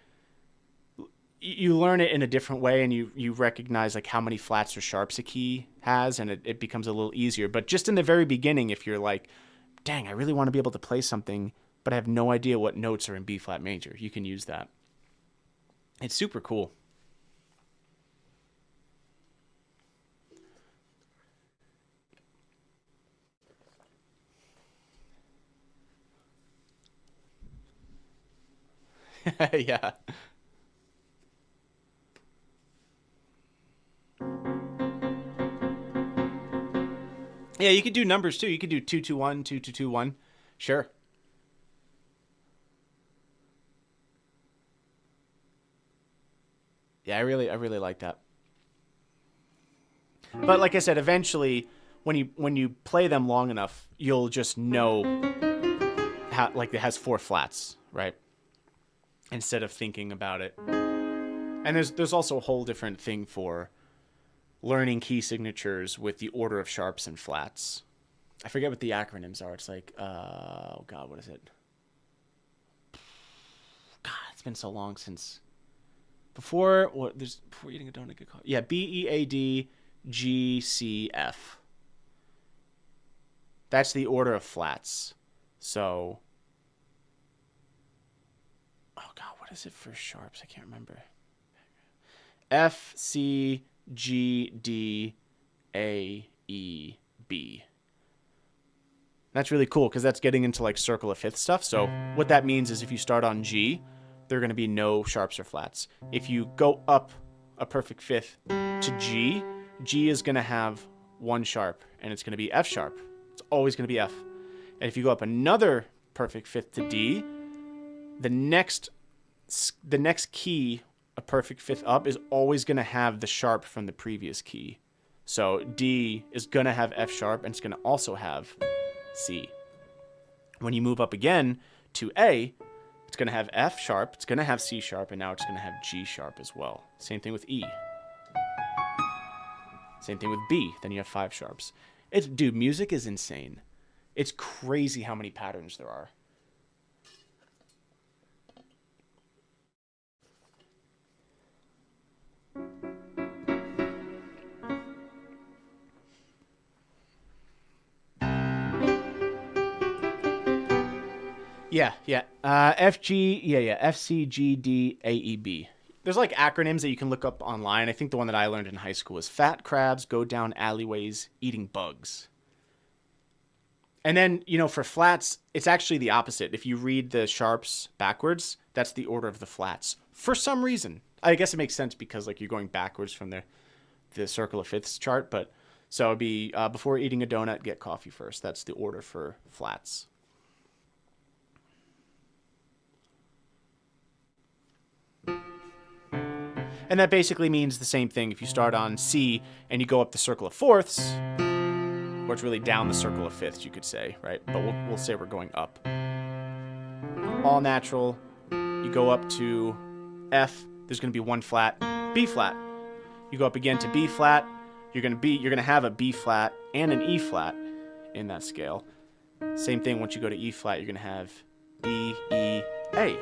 you learn it in a different way, and you recognize, like, how many flats or sharps a key has, and it becomes a little easier. But just in the very beginning, if you're like, dang, I really want to be able to play something, but I have no idea what notes are in B flat major, you can use that. It's super cool. Yeah. Yeah, you could do numbers too. You could do 2-2-1, 2-2-2-1. Sure. Yeah, I really like that. But like I said, eventually when you play them long enough, you'll just know how, like, it has 4 flats, right? Instead of thinking about it. And there's also a whole different thing for learning key signatures with the order of sharps and flats. I forget what the acronyms are. It's like, oh God, what is it? God, it's been so long since before eating a donut get coffee. Yeah, BEADGCF. That's the order of flats. So, oh God, what is it for sharps? I can't remember. F, C, G, D, A, E, B. That's really cool because that's getting into like circle of fifth stuff. So what that means is if you start on G, there are going to be no sharps or flats. If you go up a perfect fifth to G, G is going to have 1 sharp and it's going to be F sharp. It's always going to be F. And if you go up another perfect fifth to D, the next key, a perfect fifth up, is always going to have the sharp from the previous key. So D is going to have F sharp and it's going to also have C. When you move up again to A, it's going to have F sharp, it's going to have C sharp, and now it's going to have G sharp as well. Same thing with E. Same thing with B. Then you have 5 sharps. Dude, music is insane. It's crazy how many patterns there are. Yeah. F, G, F, C, G, D, A, E, B. There's like acronyms that you can look up online. I think the one that I learned in high school is fat crabs go down alleyways eating bugs. And then, for flats, it's actually the opposite. If you read the sharps backwards, that's the order of the flats. For some reason. I guess it makes sense because like you're going backwards from the circle of fifths chart. But so it'd be before eating a donut, get coffee first. That's the order for flats. And that basically means the same thing if you start on C and you go up the circle of fourths, or it's really down the circle of fifths, you could say, right? But we'll say we're going up. All natural. You go up to F, there's going to be 1 flat, B flat. You go up again to B flat, you're going to have a B flat and an E flat in that scale. Same thing once you go to E flat, you're going to have B, E, A.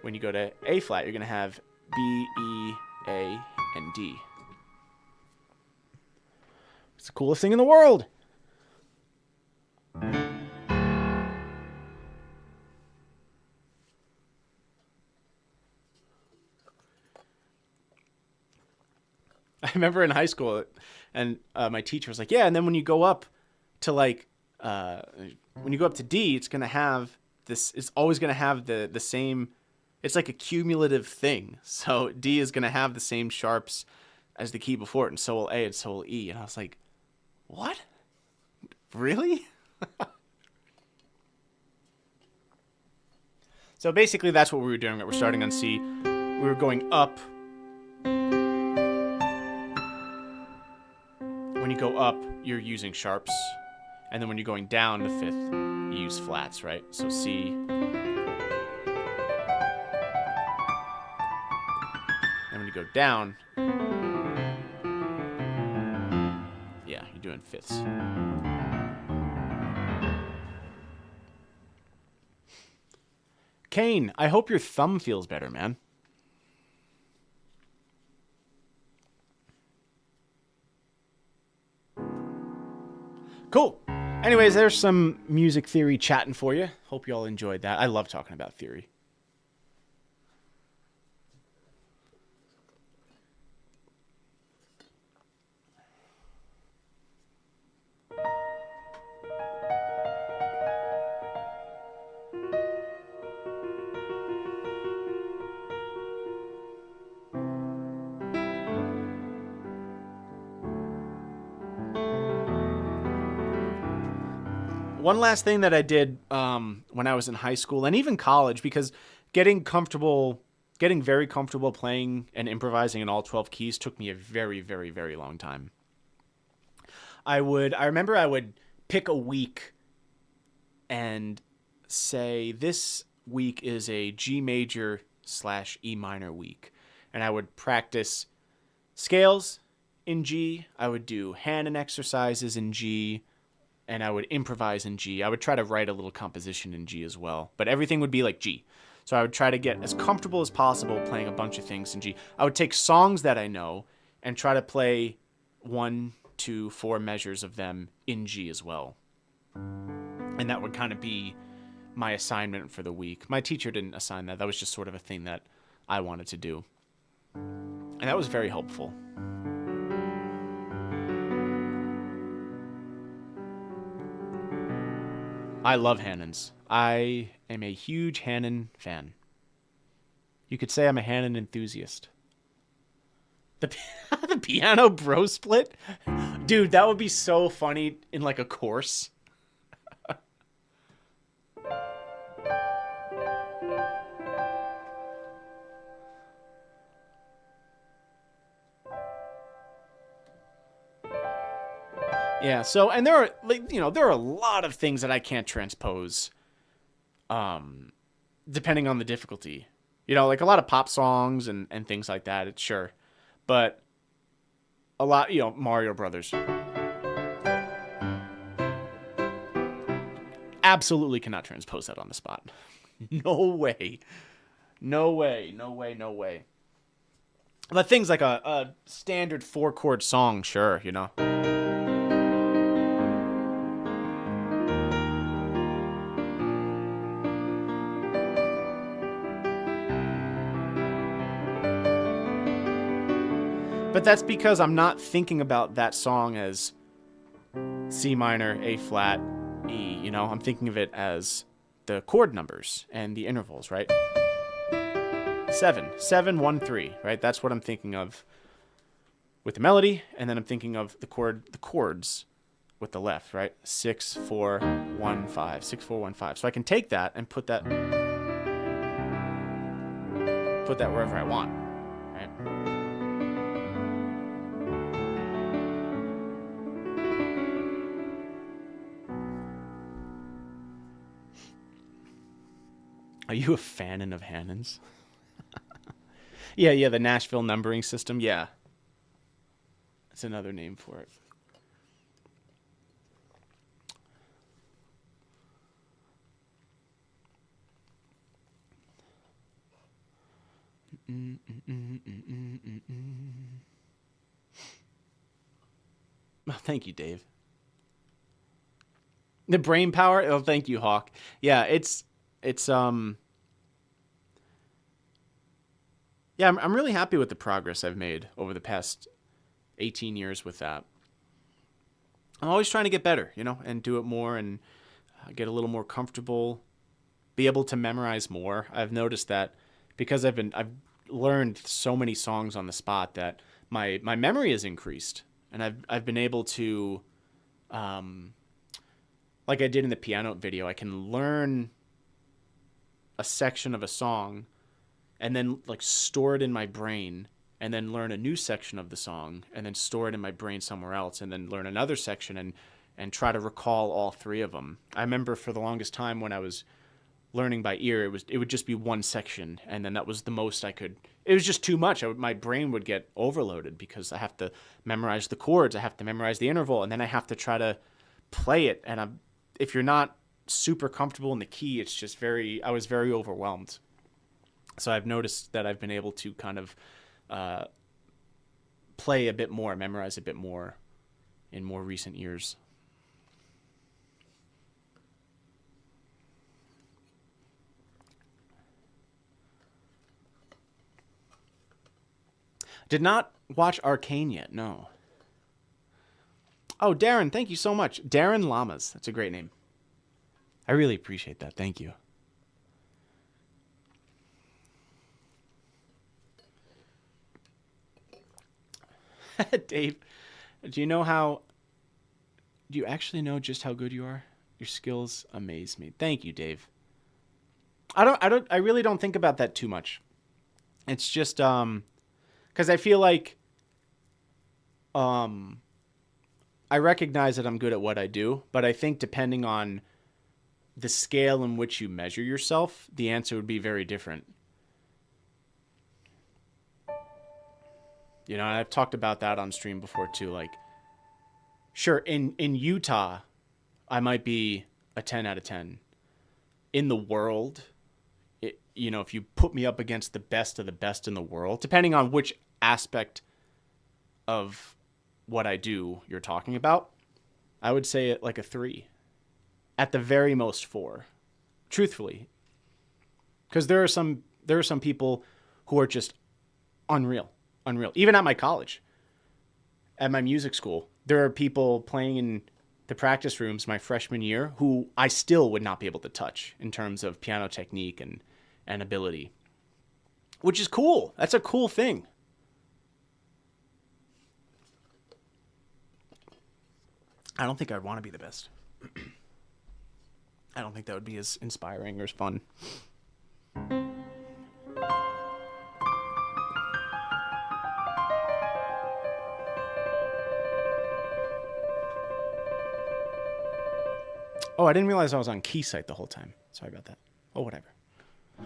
When you go to A flat, you're going to have B, E, A, and D. It's the coolest thing in the world. I remember in high school, and my teacher was like, yeah, and then when you go up to like, when you go up to D, it's going to have this, it's always going to have the same, It's like a cumulative thing. So D is going to have the same sharps as the key before it, and so will A and so will E. And I was like, what? Really? So basically that's what we were doing. We're starting on C. We were going up. When you go up, you're using sharps. And then when you're going down the fifth, you use flats, right? So C. And when you go down, yeah, you're doing fifths. Kane, I hope your thumb feels better, man. Cool. Anyways, there's some music theory chatting for you. Hope you all enjoyed that. I love talking about theory. One last thing that I did when I was in high school and even college, because getting very comfortable playing and improvising in all 12 keys took me a very, very, very long time. I remember I would pick a week and say this week is a G major / E minor week. And I would practice scales in G. I would do Hanon exercises in G. And I would improvise in G. I would try to write a little composition in G as well. But everything would be like G. So I would try to get as comfortable as possible playing a bunch of things in G. I would take songs that I know and try to play 1, 2, 4 measures of them in G as well. And that would kind of be my assignment for the week. My teacher didn't assign that. That was just sort of a thing that I wanted to do. And that was very helpful. I love Hanons. I am a huge Hanon fan. You could say I'm a Hanon enthusiast. The piano bro split? Dude, that would be so funny in like a course. Yeah, so, and there are, like, there are a lot of things that I can't transpose, depending on the difficulty. Like a lot of pop songs and things like that, it's sure. But a lot, Mario Brothers. Absolutely cannot transpose that on the spot. No way. No way, no way, no way. But things like a standard 4-chord song, sure, But that's because I'm not thinking about that song as C minor, A flat, E, I'm thinking of it as the chord numbers and the intervals, right? 7, 7, 1, 3, right? That's what I'm thinking of with the melody, and then I'm thinking of the chords with the left, right? 6, 4, 1, 5, 6, 4, 1, 5. So I can take that and put that wherever I want, right? Are you a fan of Hanons? Yeah, the Nashville numbering system. Yeah. That's another name for it. Oh, thank you, Dave. The brain power? Oh, thank you, Hawk. Yeah, it's yeah, I'm really happy with the progress I've made over the past 18 years with that. I'm always trying to get better, and do it more and get a little more comfortable, be able to memorize more. I've noticed that because I've learned so many songs on the spot that my memory has increased, and I've been able to, like I did in the piano video, I can learn a section of a song and then like store it in my brain, and then learn a new section of the song and then store it in my brain somewhere else, and then learn another section and try to recall all three of them. I remember for the longest time when I was learning by ear, it would just be one section, and then that was the most I could. It was just too much. My brain would get overloaded because I have to memorize the chords, I have to memorize the interval, and then I have to try to play it. And if you're not super comfortable in the key, it's just I was very overwhelmed. So I've noticed that I've been able to kind of play a bit more, memorize a bit more in more recent years. Did not watch Arcane yet, no. Oh, Darren, thank you so much. Darren Lamas, that's a great name. I really appreciate that, thank you. Dave, do you actually know just how good you are? Your skills amaze me. Thank you, Dave. I really don't think about that too much. It's just, because I feel like I recognize that I'm good at what I do, but I think depending on the scale in which you measure yourself, the answer would be very different. You know, and I've talked about that on stream before too. Like, sure, in Utah, I might be a 10 out of 10. In the world, you know, if you put me up against the best of the best in the world, depending on which aspect of what I do you're talking about, I would say it like a 3. At the very most 4. Truthfully. Because there are some people who are just unreal. Even at my college. At my music school, there are people playing in the practice rooms my freshman year who I still would not be able to touch in terms of piano technique and ability. Which is cool. That's a cool thing. I don't think I'd want to be the best. I don't think that would be as inspiring or as fun. Oh, I didn't realize I was on Keysight the whole time. Sorry about that. Oh, whatever.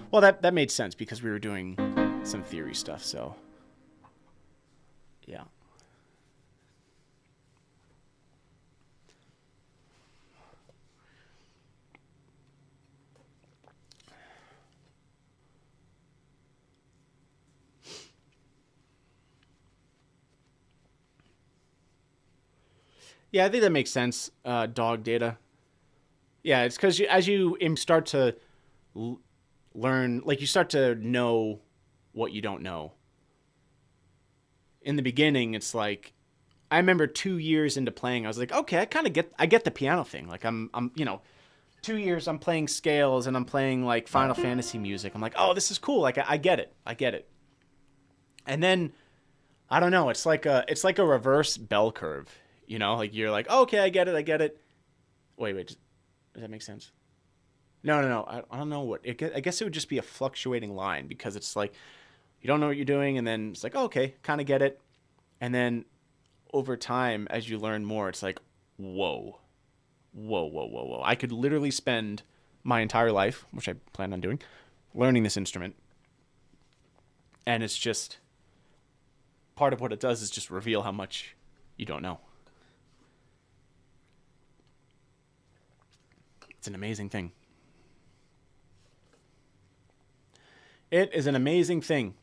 Well, that made sense because we were doing some theory stuff, so yeah. Yeah, I think that makes sense, dog data. Yeah, it's because as you start to learn, like you start to know what you don't know. In the beginning, it's like, I remember 2 years into playing, I was like, okay, I get the piano thing. Like I'm 2 years I'm playing scales and I'm playing like Final Fantasy music. I'm like, oh, this is cool. Like I get it. And then, I don't know, it's like a reverse bell curve. You know, like you're like, oh, okay, I get it. Wait, does that make sense? No. I don't know what. I guess it would just be a fluctuating line because it's like you don't know what you're doing, and then it's like, oh, okay, kind of get it. And then over time, as you learn more, it's like, whoa. I could literally spend my entire life, which I plan on doing, learning this instrument. And it's just, part of what it does is just reveal how much you don't know. It's an amazing thing. It is an amazing thing.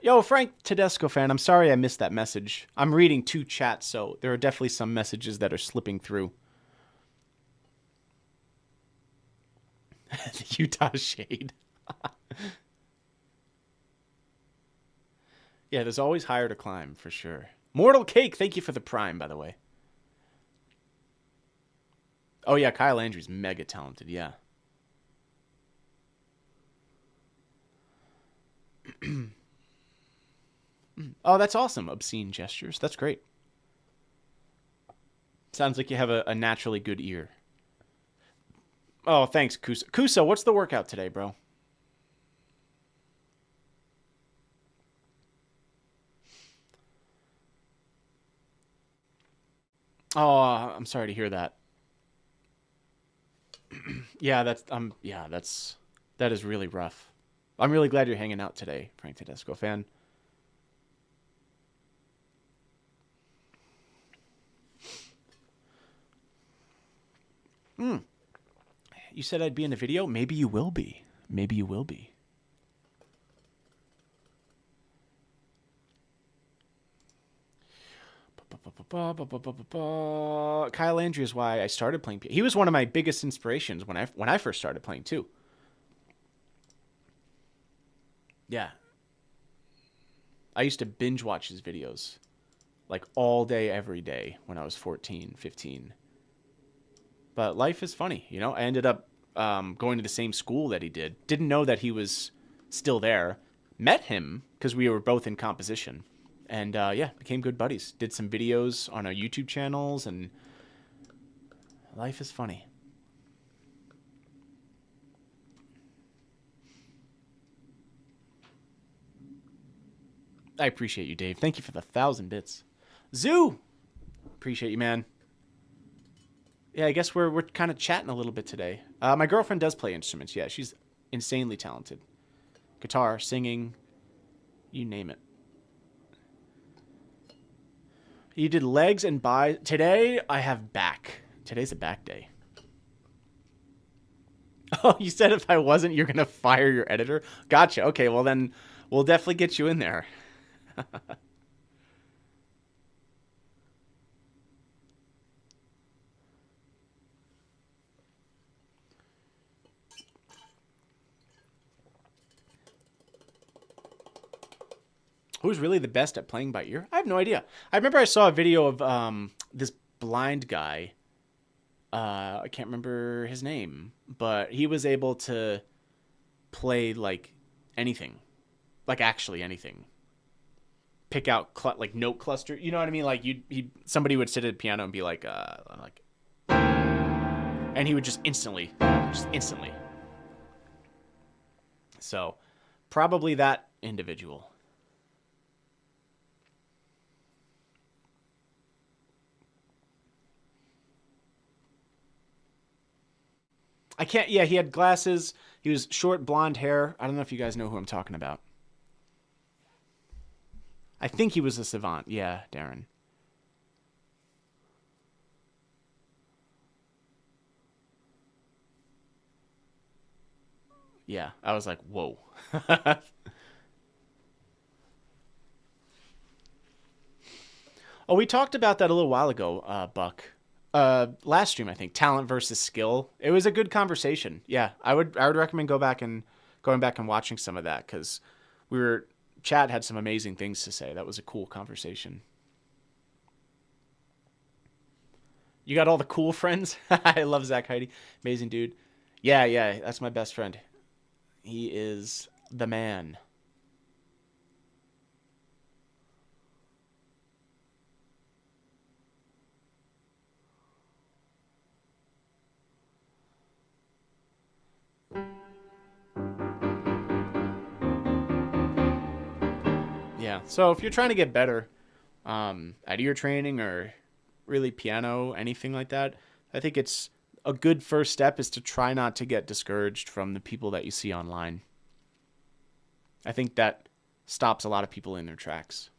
Yo, Frank Tedesco fan, I'm sorry I missed that message. I'm reading 2 chats, so there are definitely some messages that are slipping through. The Utah shade. Yeah, there's always higher to climb, for sure. Mortal Cake, thank you for the prime, by the way. Oh, yeah, Kyle Andrews, mega talented, yeah. Oh, that's awesome. Obscene gestures. That's great. Sounds like you have a naturally good ear. Oh, thanks, Kusa. Kusa, what's the workout today, bro? Oh, I'm sorry to hear that. Yeah, that is really rough. I'm really glad you're hanging out today, Frank Tedesco fan. Hmm. You said I'd be in a video? Maybe you will be. Maybe you will be. Kyle Landry is why I started playing. He was one of my biggest inspirations when I first started playing too. Yeah. I used to binge watch his videos like all day, every day when I was 14, 15. But life is funny, you know? I ended up going to the same school that he did. Didn't know that he was still there. Met him because we were both in composition. And yeah, became good buddies. Did some videos on our YouTube channels, and life is funny. I appreciate you, Dave. Thank you for the 1,000 bits. Zoo! Appreciate you, man. Yeah, I guess we're kind of chatting a little bit today. My girlfriend does play instruments. Yeah, she's insanely talented. Guitar, singing, you name it. You did legs and buys. Today, I have back. Today's a back day. Oh, you said if I wasn't, you're going to fire your editor? Gotcha. Okay, well then, we'll definitely get you in there. Who's really the best at playing by ear? I have no idea. I remember I saw a video of this blind guy. I can't remember his name, but he was able to play like anything, like actually anything. Pick out like note cluster. You know what I mean? Like somebody would sit at a piano and be like, and he would just instantly. So, probably that individual. I can't. Yeah, he had glasses. He was short, blonde hair. I don't know if you guys know who I'm talking about. I think he was a savant. Yeah, Darren. Yeah, I was like, whoa. Oh, we talked about that a little while ago, Buck. Last stream, I think, talent versus skill. It was a good conversation. Yeah, I would recommend going back and watching some of that, because Chad had some amazing things to say. That was a cool conversation. You got all the cool friends? I love Zach Heidi. Amazing dude. Yeah, that's my best friend. He is the man. Yeah, so if you're trying to get better at ear training or really piano, anything like that, I think it's a good first step is to try not to get discouraged from the people that you see online. I think that stops a lot of people in their tracks.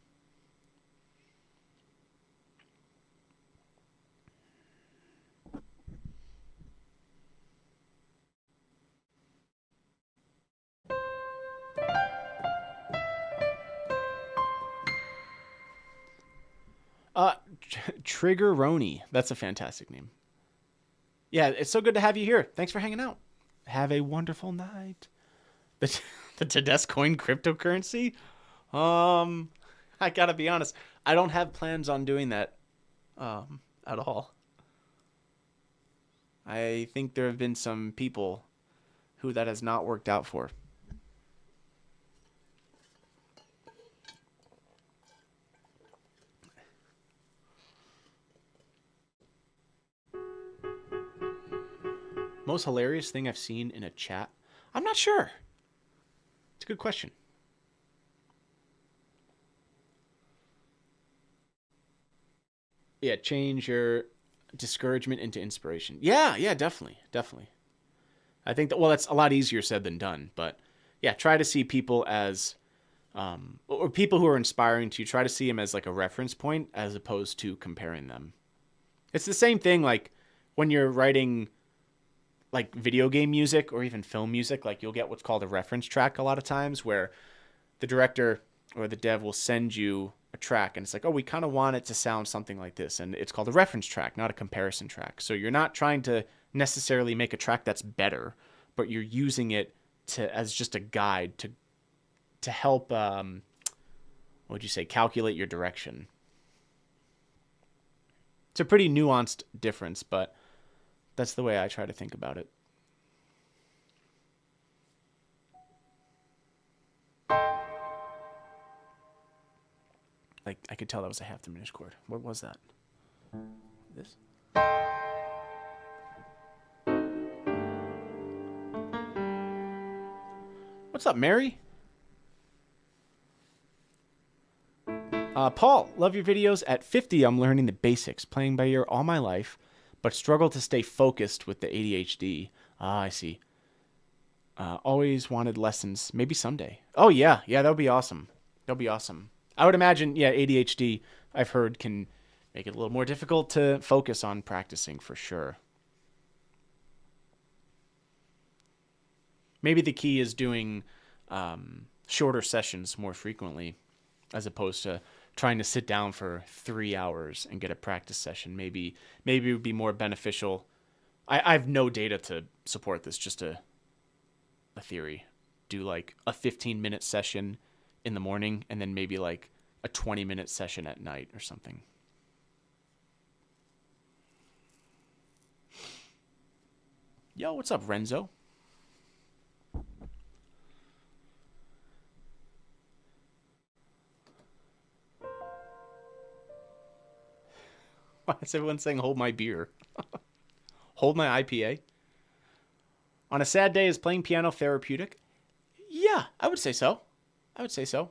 Uh, Triggeroni. That's a fantastic name. Yeah, it's so good to have you here. Thanks for hanging out. Have a wonderful night. The, the Tedesco cryptocurrency? I gotta be honest. I don't have plans on doing that at all. I think there have been some people who that has not worked out for. Most hilarious thing I've seen in a chat? I'm not sure. It's a good question. Yeah, change your discouragement into inspiration. Yeah, definitely. Definitely. I think that, well, that's a lot easier said than done. But yeah, try to see people as, or people who are inspiring to you, try to see them as like a reference point as opposed to comparing them. It's the same thing like when you're writing like video game music or even film music, like you'll get what's called a reference track a lot of times where the director or the dev will send you a track and it's like, oh, we kind of want it to sound something like this. And it's called a reference track, not a comparison track. So you're not trying to necessarily make a track that's better, but you're using it to as just a guide to help, what would you say, calculate your direction. It's a pretty nuanced difference, but that's the way I try to think about it. Like, I could tell that was a half diminished chord. What was that? This? What's up, Mary? Paul, love your videos. At 50, I'm learning the basics, playing by ear all my life, but struggle to stay focused with the ADHD. Ah, I see. Always wanted lessons. Maybe someday. Oh, yeah. Yeah, that would be awesome. That would be awesome. I would imagine, yeah, ADHD, I've heard, can make it a little more difficult to focus on practicing for sure. Maybe the key is doing shorter sessions more frequently as opposed to trying to sit down for 3 hours and get a practice session. Maybe it would be more beneficial. I have no data to support this, just a theory. Do like a 15-minute session in the morning and then maybe like a 20-minute session at night or something. Yo, what's up, Renzo? Why is everyone saying hold my beer? Hold my IPA? On a sad day, is playing piano therapeutic? Yeah, I would say so. I would say so.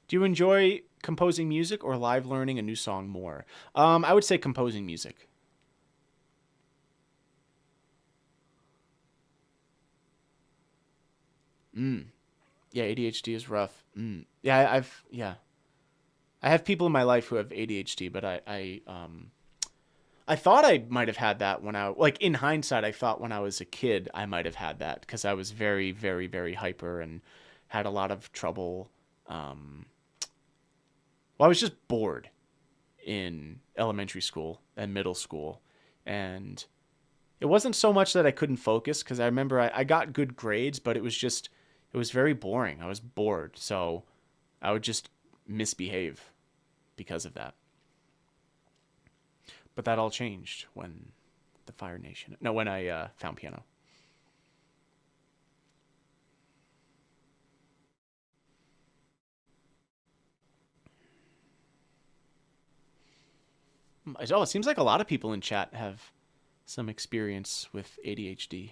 Do you enjoy composing music or live learning a new song more? I would say composing music. Yeah, ADHD is rough. Yeah, I have people in my life who have ADHD, but I thought I might have had that when like in hindsight, I thought when I was a kid I might have had that because I was very, very, very hyper and had a lot of trouble. Well, I was just bored in elementary school and middle school, and it wasn't so much that I couldn't focus because I remember I got good grades, but it was very boring. I was bored, so I would just misbehave because of that. But that all changed when the Fire Nation... No, when I found piano. Oh, it seems like a lot of people in chat have some experience with ADHD.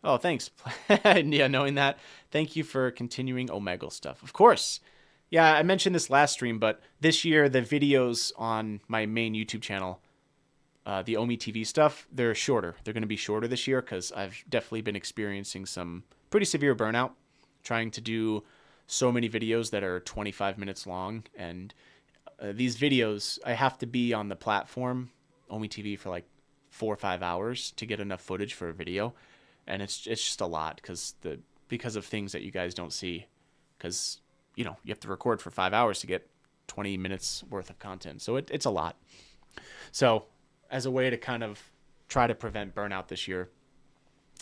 Oh, thanks. Yeah, knowing that. Thank you for continuing Omegle stuff. Of course. Yeah, I mentioned this last stream, but this year the videos on my main YouTube channel, the Omi TV stuff, they're shorter. They're going to be shorter this year because I've definitely been experiencing some pretty severe burnout trying to do so many videos that are 25 minutes long. And these videos, I have to be on the platform, Omi TV, for like 4 or 5 hours to get enough footage for a video. And it's just a lot because of things that you guys don't see, because you have to record for 5 hours to get 20 minutes worth of content, so it's a lot. So as a way to kind of try to prevent burnout this year,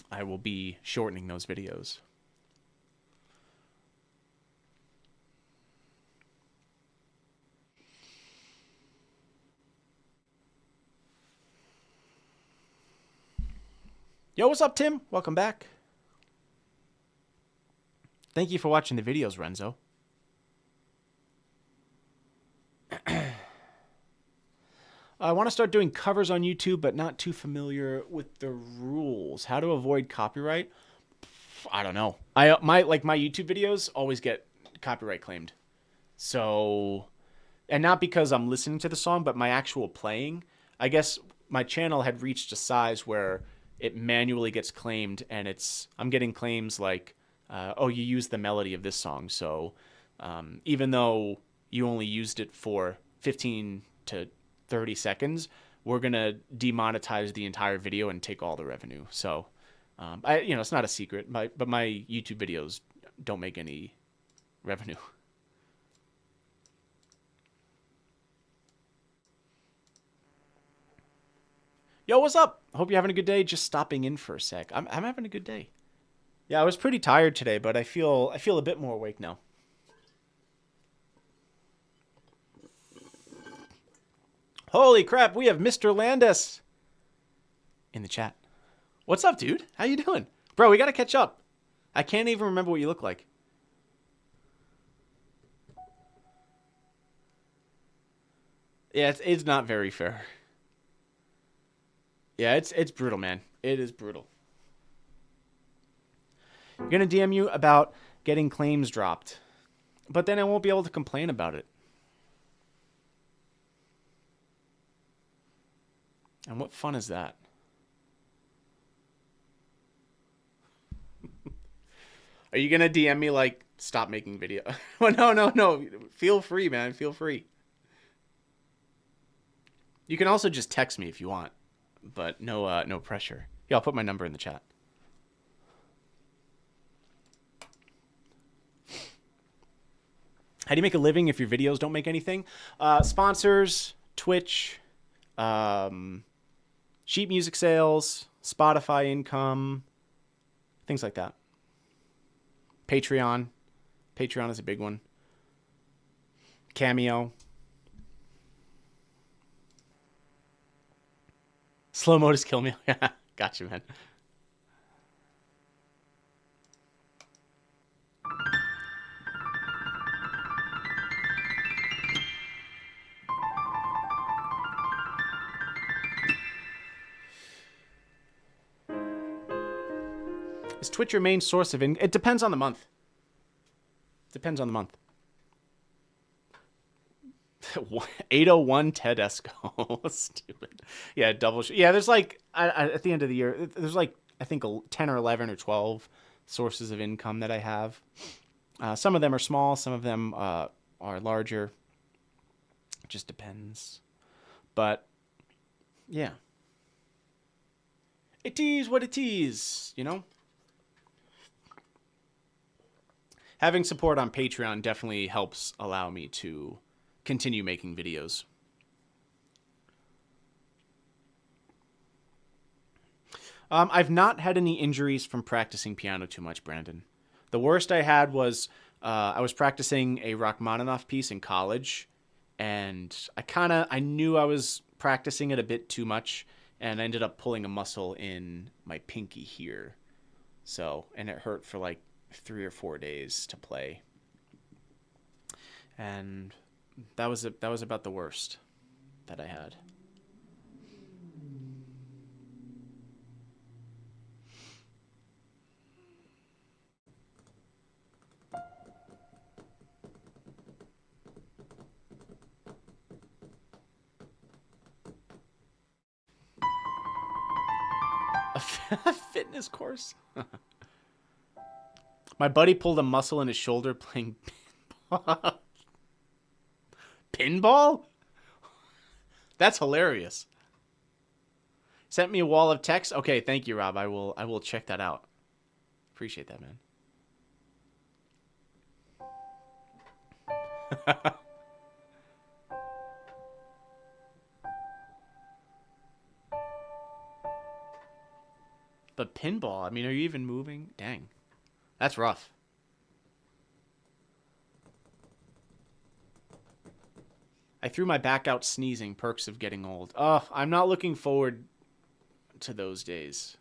I will be shortening those videos. Yo, what's up, Tim? Welcome back. Thank you for watching the videos, Renzo. I want to start doing covers on YouTube, but not too familiar with the rules. How to avoid copyright? I don't know. My YouTube videos always get copyright claimed. So, and not because I'm listening to the song, but my actual playing. I guess my channel had reached a size where it manually gets claimed, and I'm getting claims like, oh, you used the melody of this song. So, even though you only used it for 15 to 30 seconds, we're going to demonetize the entire video and take all the revenue. So, it's not a secret, but my YouTube videos don't make any revenue. Yo, what's up? Hope you're having a good day. Just stopping in for a sec. I'm having a good day. Yeah, I was pretty tired today, but I feel a bit more awake now. Holy crap, we have Mr. Landis in the chat. What's up, dude? How you doing? Bro, we got to catch up. I can't even remember what you look like. Yeah, it's not very fair. Yeah, it's brutal, man. It is brutal. I'm going to DM you about getting claims dropped, but then I won't be able to complain about it. And what fun is that? Are you going to DM me like, stop making video? Well, no. Feel free, man. Feel free. You can also just text me if you want, but no pressure. Yeah, I'll put my number in the chat. How do you make a living if your videos don't make anything? Sponsors, Twitch, sheet music sales, Spotify income, things like that. Patreon. Patreon is a big one. Cameo. Slow mo just kill me. Gotcha, man. Is Twitch your main source of income? It depends on the month. Depends on the month. 801 Tedesco. Stupid. Yeah, double. Yeah, there's like, at the end of the year, there's like, I think 10 or 11 or 12 sources of income that I have. Some of them are small. Some of them are larger. It just depends. But, yeah. It is what it is, you know? Having support on Patreon definitely helps allow me to continue making videos. I've not had any injuries from practicing piano too much, Brandon. The worst I had was I was practicing a Rachmaninoff piece in college, and I knew I was practicing it a bit too much, and I ended up pulling a muscle in my pinky here. So, and it hurt for like 3 or 4 days to play. And that was about the worst that I had. A fitness course? My buddy pulled a muscle in his shoulder playing pinball. Pinball? That's hilarious. Sent me a wall of text. Okay, thank you, Rob. I will check that out. Appreciate that, man. But pinball, I mean, are you even moving? Dang. That's rough. I threw my back out sneezing, perks of getting old. Oh, I'm not looking forward to those days.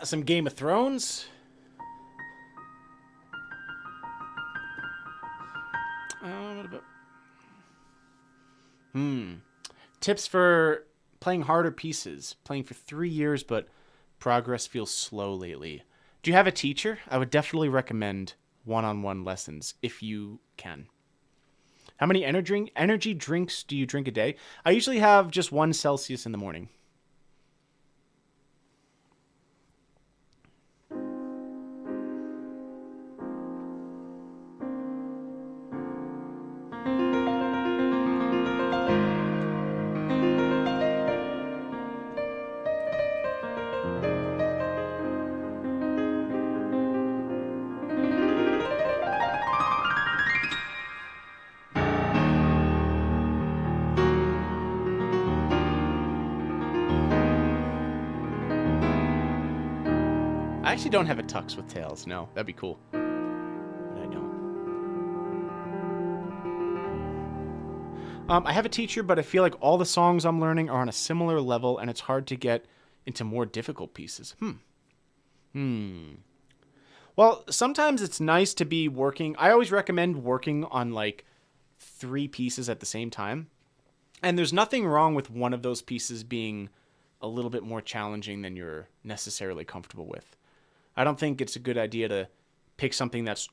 Some Game of Thrones. What about... Tips for playing harder pieces. Playing for 3 years, but progress feels slow lately. Do you have a teacher? I would definitely recommend one-on-one lessons if you can. How many energy drinks do you drink a day? I usually have just 1 Celsius in the morning. I actually don't have a tux with tails. No, that'd be cool. But I don't. I have a teacher, but I feel like all the songs I'm learning are on a similar level, and it's hard to get into more difficult pieces. Well, sometimes it's nice to be working. I always recommend working on like 3 pieces at the same time. And there's nothing wrong with one of those pieces being a little bit more challenging than you're necessarily comfortable with. I don't think it's a good idea to pick something that's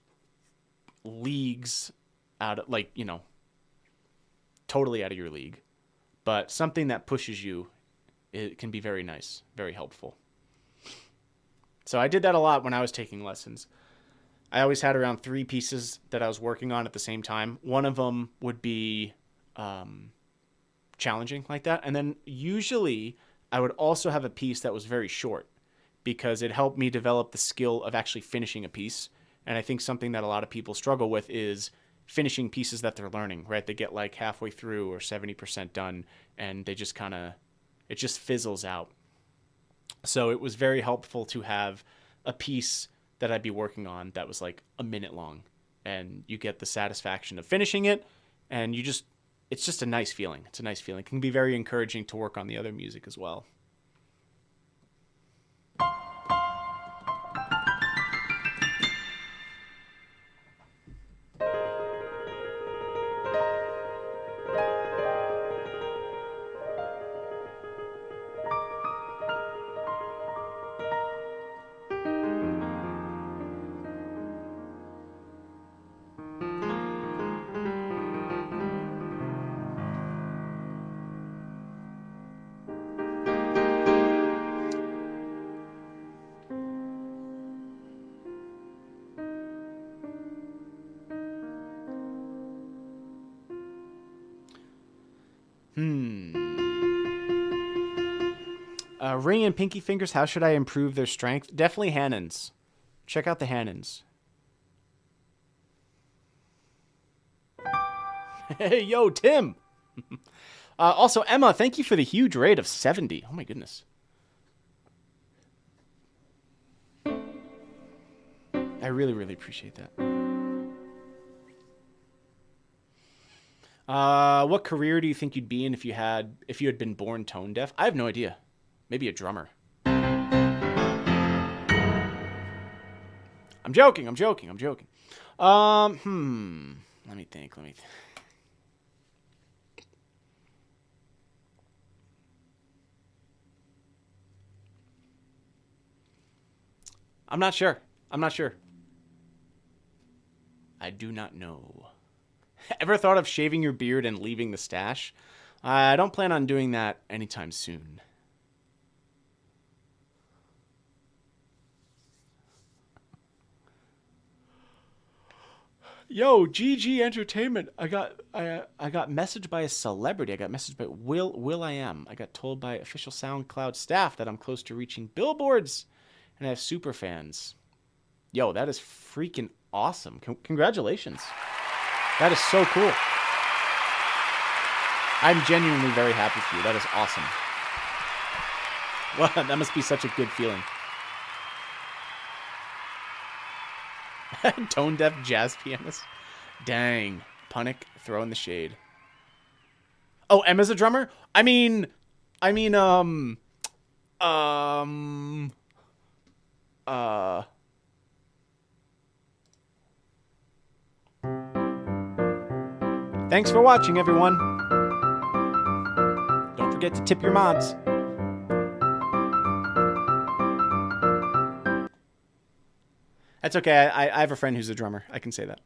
leagues out of, like, you know, totally out of your league. But something that pushes you, it can be very nice, very helpful. So I did that a lot when I was taking lessons. I always had around 3 pieces that I was working on at the same time. One of them would be challenging like that. And then usually I would also have a piece that was very short, because it helped me develop the skill of actually finishing a piece. And I think something that a lot of people struggle with is finishing pieces that they're learning, right? They get like halfway through or 70% done, and they just it just fizzles out. So it was very helpful to have a piece that I'd be working on that was like a minute long, and you get the satisfaction of finishing it, and it's just a nice feeling. It's a nice feeling. It can be very encouraging to work on the other music as well. Ring and pinky fingers, how should I improve their strength? Definitely Hannons. Check out the Hannons. Hey, yo, Tim. Also, Emma, thank you for the huge raid of 70. Oh, my goodness. I really, really appreciate that. What career do you think you'd be in if you had been born tone deaf? I have no idea. Maybe a drummer. I'm joking. Let me think. I'm not sure. I do not know. Ever thought of shaving your beard and leaving the stash? I don't plan on doing that anytime soon. Yo, GG Entertainment. I got messaged by a celebrity. I got messaged by Will I Am. I got told by official SoundCloud staff that I'm close to reaching billboards, and I have super fans. Yo, that is freaking awesome. Congratulations. That is so cool. I'm genuinely very happy for you. That is awesome. Well, that must be such a good feeling. Tone deaf jazz pianist. Dang. Punic throwing the shade. Oh, Emma's a drummer? I mean, Thanks for watching, everyone. Don't forget to tip your mods. That's okay. I have a friend who's a drummer. I can say that.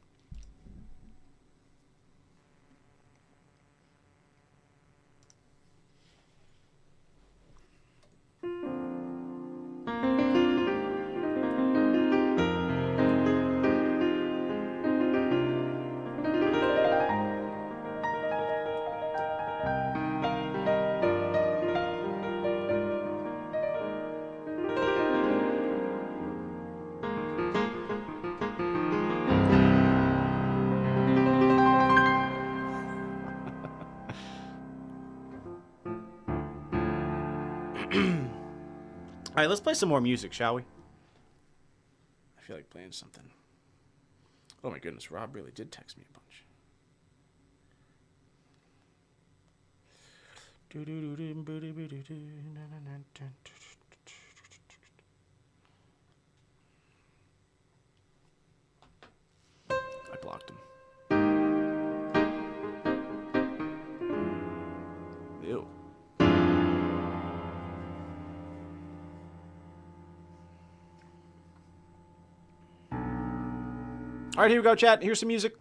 All right, let's play some more music, shall we? I feel like playing something. Oh my goodness, Rob really did text me a bunch. I blocked him. Ew. All right, here we go, chat. Here's some music.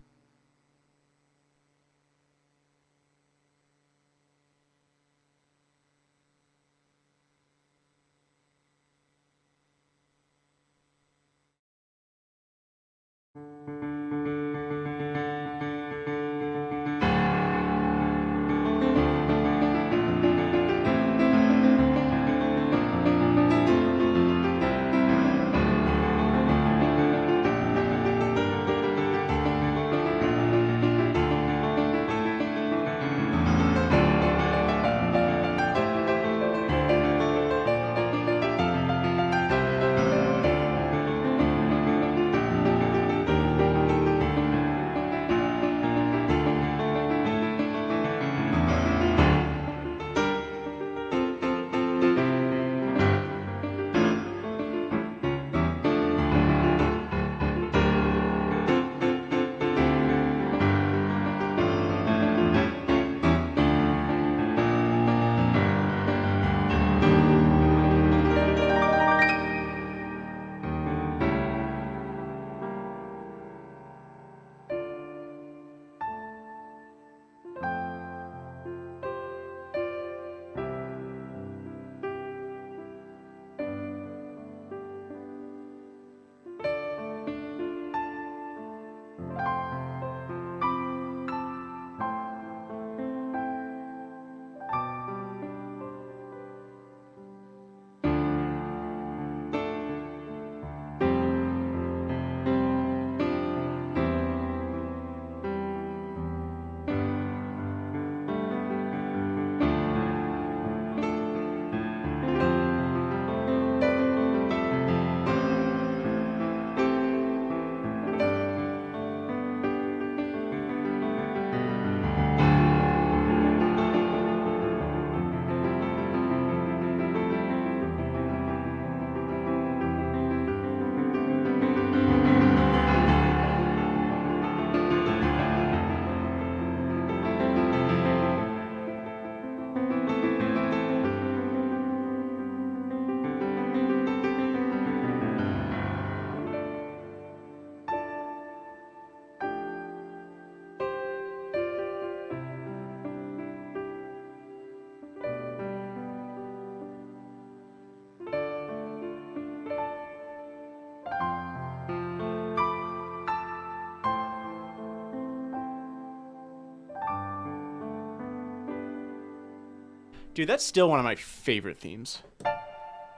Dude, that's still one of my favorite themes.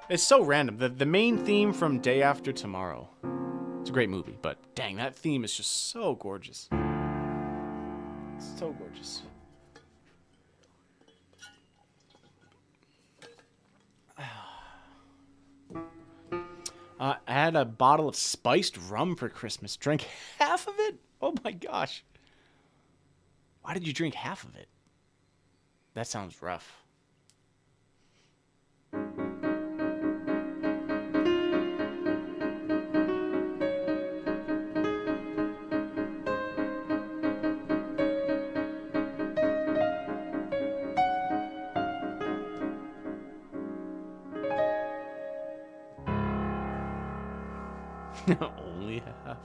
It's so random. The main theme from Day After Tomorrow. It's a great movie, but dang, that theme is just so gorgeous. So gorgeous. I had a bottle of spiced rum for Christmas. Drank half of it? Oh my gosh. Why did you drink half of it? That sounds rough. Only half.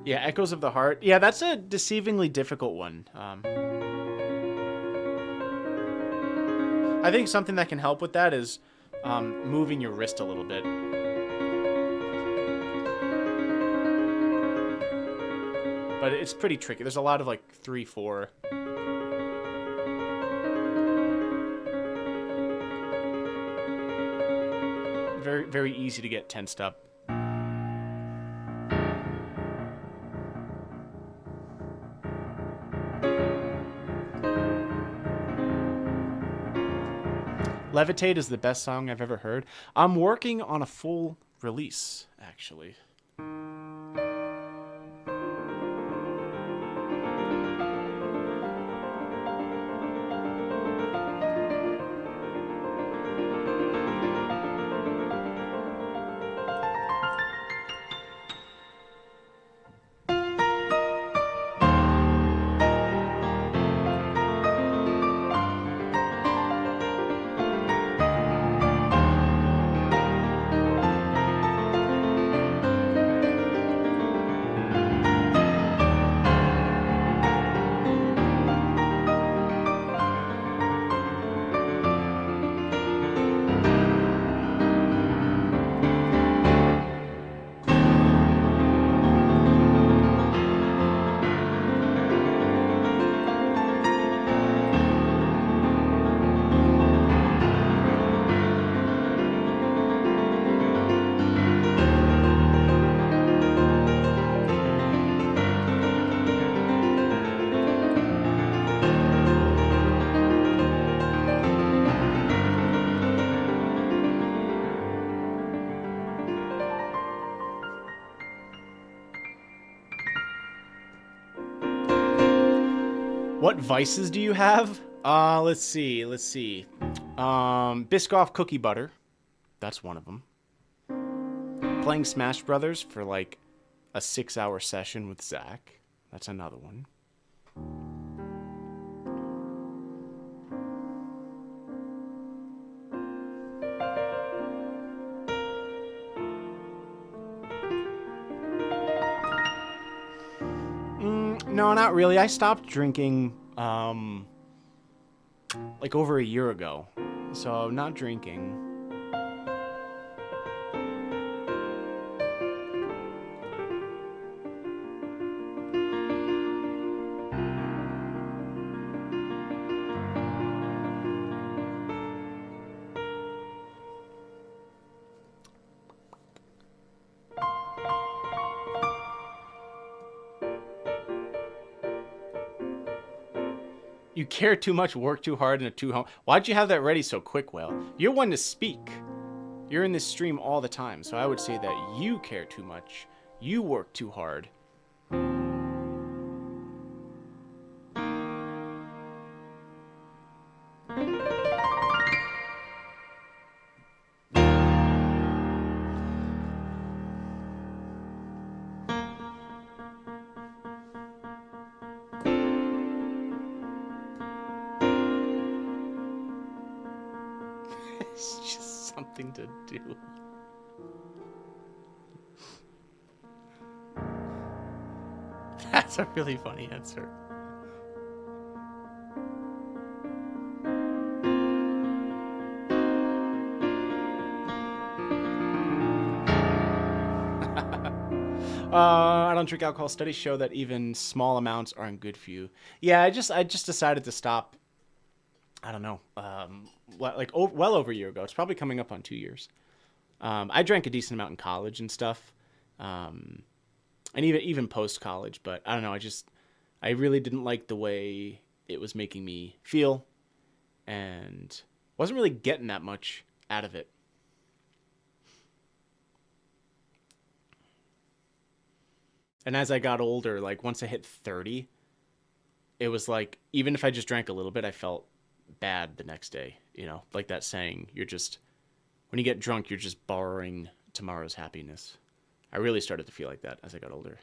Yeah, Echoes of the Heart. Yeah, that's a deceivingly difficult one. I think something that can help with that is moving your wrist a little bit. But it's pretty tricky. There's a lot of like 3/4. Very, very easy to get tensed up. Levitate is the best song I've ever heard. I'm working on a full release, actually. What vices do you have? Let's see. Biscoff cookie butter. That's one of them. Playing Smash Brothers for like a 6-hour session with Zach. That's another one. No, not really. I stopped drinking like over a year ago. So not drinking. You care too much, work too hard, and are too home. Why'd you have that ready so quick, Will? You're one to speak. You're in this stream all the time, so I would say that you care too much. You work too hard. It's just something to do. That's a really funny answer. I don't drink alcohol. Studies show that even small amounts aren't good for you. Yeah, I just decided to stop. I don't know, well over a year ago. It's probably coming up on 2 years. I drank a decent amount in college and stuff, and even post college. But I don't know. I really didn't like the way it was making me feel, and wasn't really getting that much out of it. And as I got older, like once I hit 30, it was like even if I just drank a little bit, I felt bad the next day, you know, like that saying, when you get drunk, you're just borrowing tomorrow's happiness. I really started to feel like that as I got older.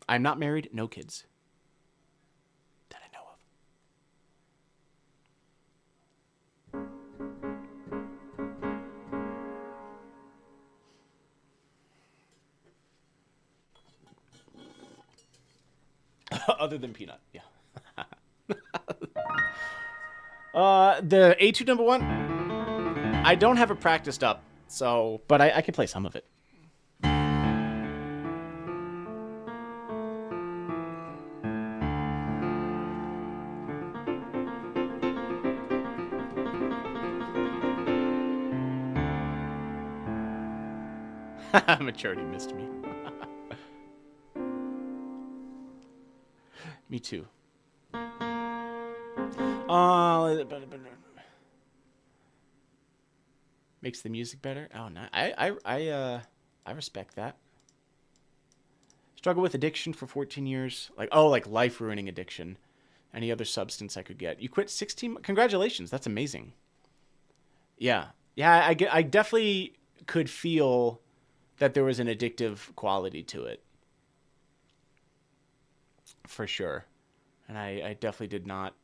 I'm not married, no kids that I know of. other than peanut. Yeah. The A2 number one, I don't have it practiced up, so, but I can play some of it. Maturity missed me. Me too. Makes the music better. Oh, no, I respect that. Struggle with addiction for 14 years. Like life ruining addiction. Any other substance I could get. You quit 16. Congratulations. That's amazing. Yeah. Yeah, I definitely could feel that there was an addictive quality to it. For sure. And I definitely did not.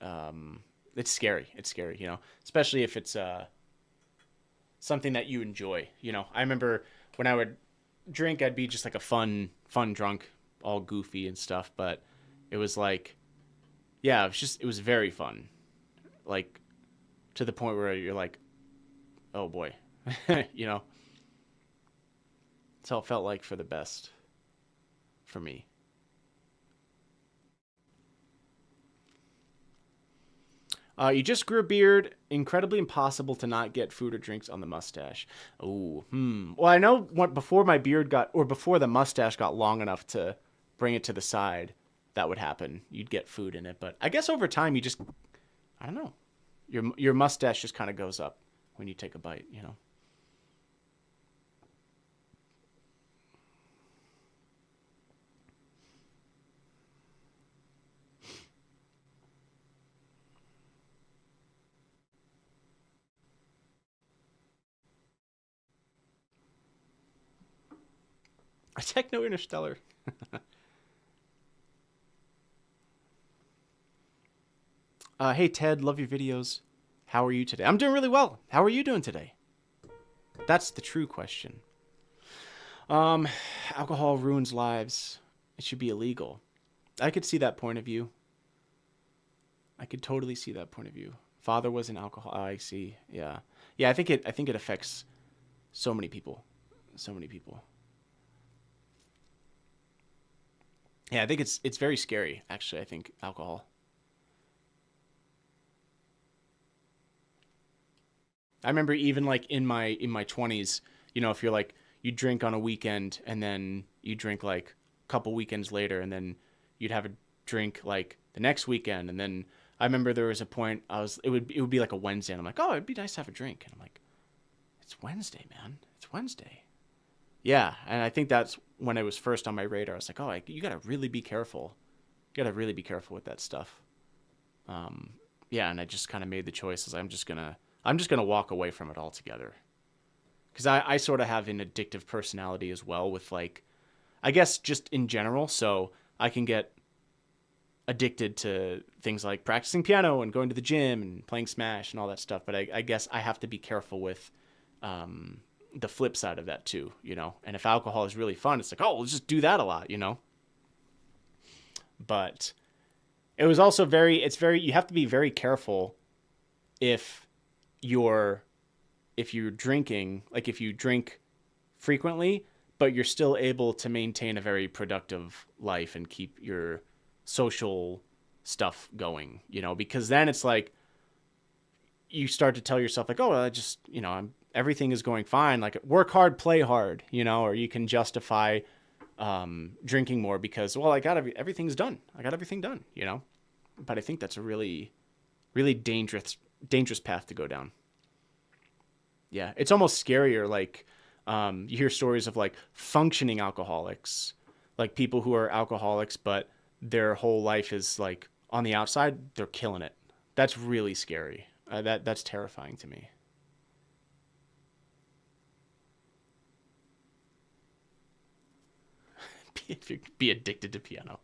It's scary. It's scary, you know, especially if it's something that you enjoy. You know, I remember when I would drink, I'd be just like a fun drunk, all goofy and stuff. But it was like, yeah, it was very fun. Like to the point where you're like, oh boy, you know. That's how it felt like for the best for me. You just grew a beard. Incredibly impossible to not get food or drinks on the mustache. Oh, Well, I know before the mustache got long enough to bring it to the side, that would happen. You'd get food in it. But I guess over time, I don't know. Your mustache just kind of goes up when you take a bite, you know? A Techno Interstellar. Hey, Ted, love your videos. How are you today? I'm doing really well. How are you doing today? That's the true question. Alcohol ruins lives. It should be illegal. I could see that point of view. I could totally see that point of view. Father was an alcohol. Oh, I see. Yeah. Yeah, I think it affects so many people. So many people. Yeah, I think it's very scary, actually, I think, alcohol. I remember even like in my 20s, you know, if you're like you drink on a weekend and then you drink like a couple weekends later and then you'd have a drink like the next weekend and then I remember there was a point it would be like a Wednesday and I'm like, "Oh, it'd be nice to have a drink." And I'm like, "It's Wednesday, man. It's Wednesday." Yeah, and I think that's when it was first on my radar. I was like, "Oh, you got to really be careful. You got to really be careful with that stuff." Yeah, and I just kind of made the choice as I'm just gonna walk away from it altogether. Because I sort of have an addictive personality as well with like, I guess just in general. So I can get addicted to things like practicing piano and going to the gym and playing Smash and all that stuff. But I guess I have to be careful with the flip side of that too, you know. And if alcohol is really fun, it's like, oh, we'll just do that a lot, you know. But it was also you have to be very careful if you're drinking, like if you drink frequently, but you're still able to maintain a very productive life and keep your social stuff going, you know, because then it's like you start to tell yourself like, oh, I just, you know, everything is going fine. Like work hard, play hard, you know, or you can justify drinking more because, well, everything's done. I got everything done, you know, but I think that's a really, really dangerous path to go down. Yeah, it's almost scarier. Like, you hear stories of like functioning alcoholics, like people who are alcoholics, but their whole life is like on the outside, they're killing it. That's really scary. That's terrifying to me. Be addicted to piano.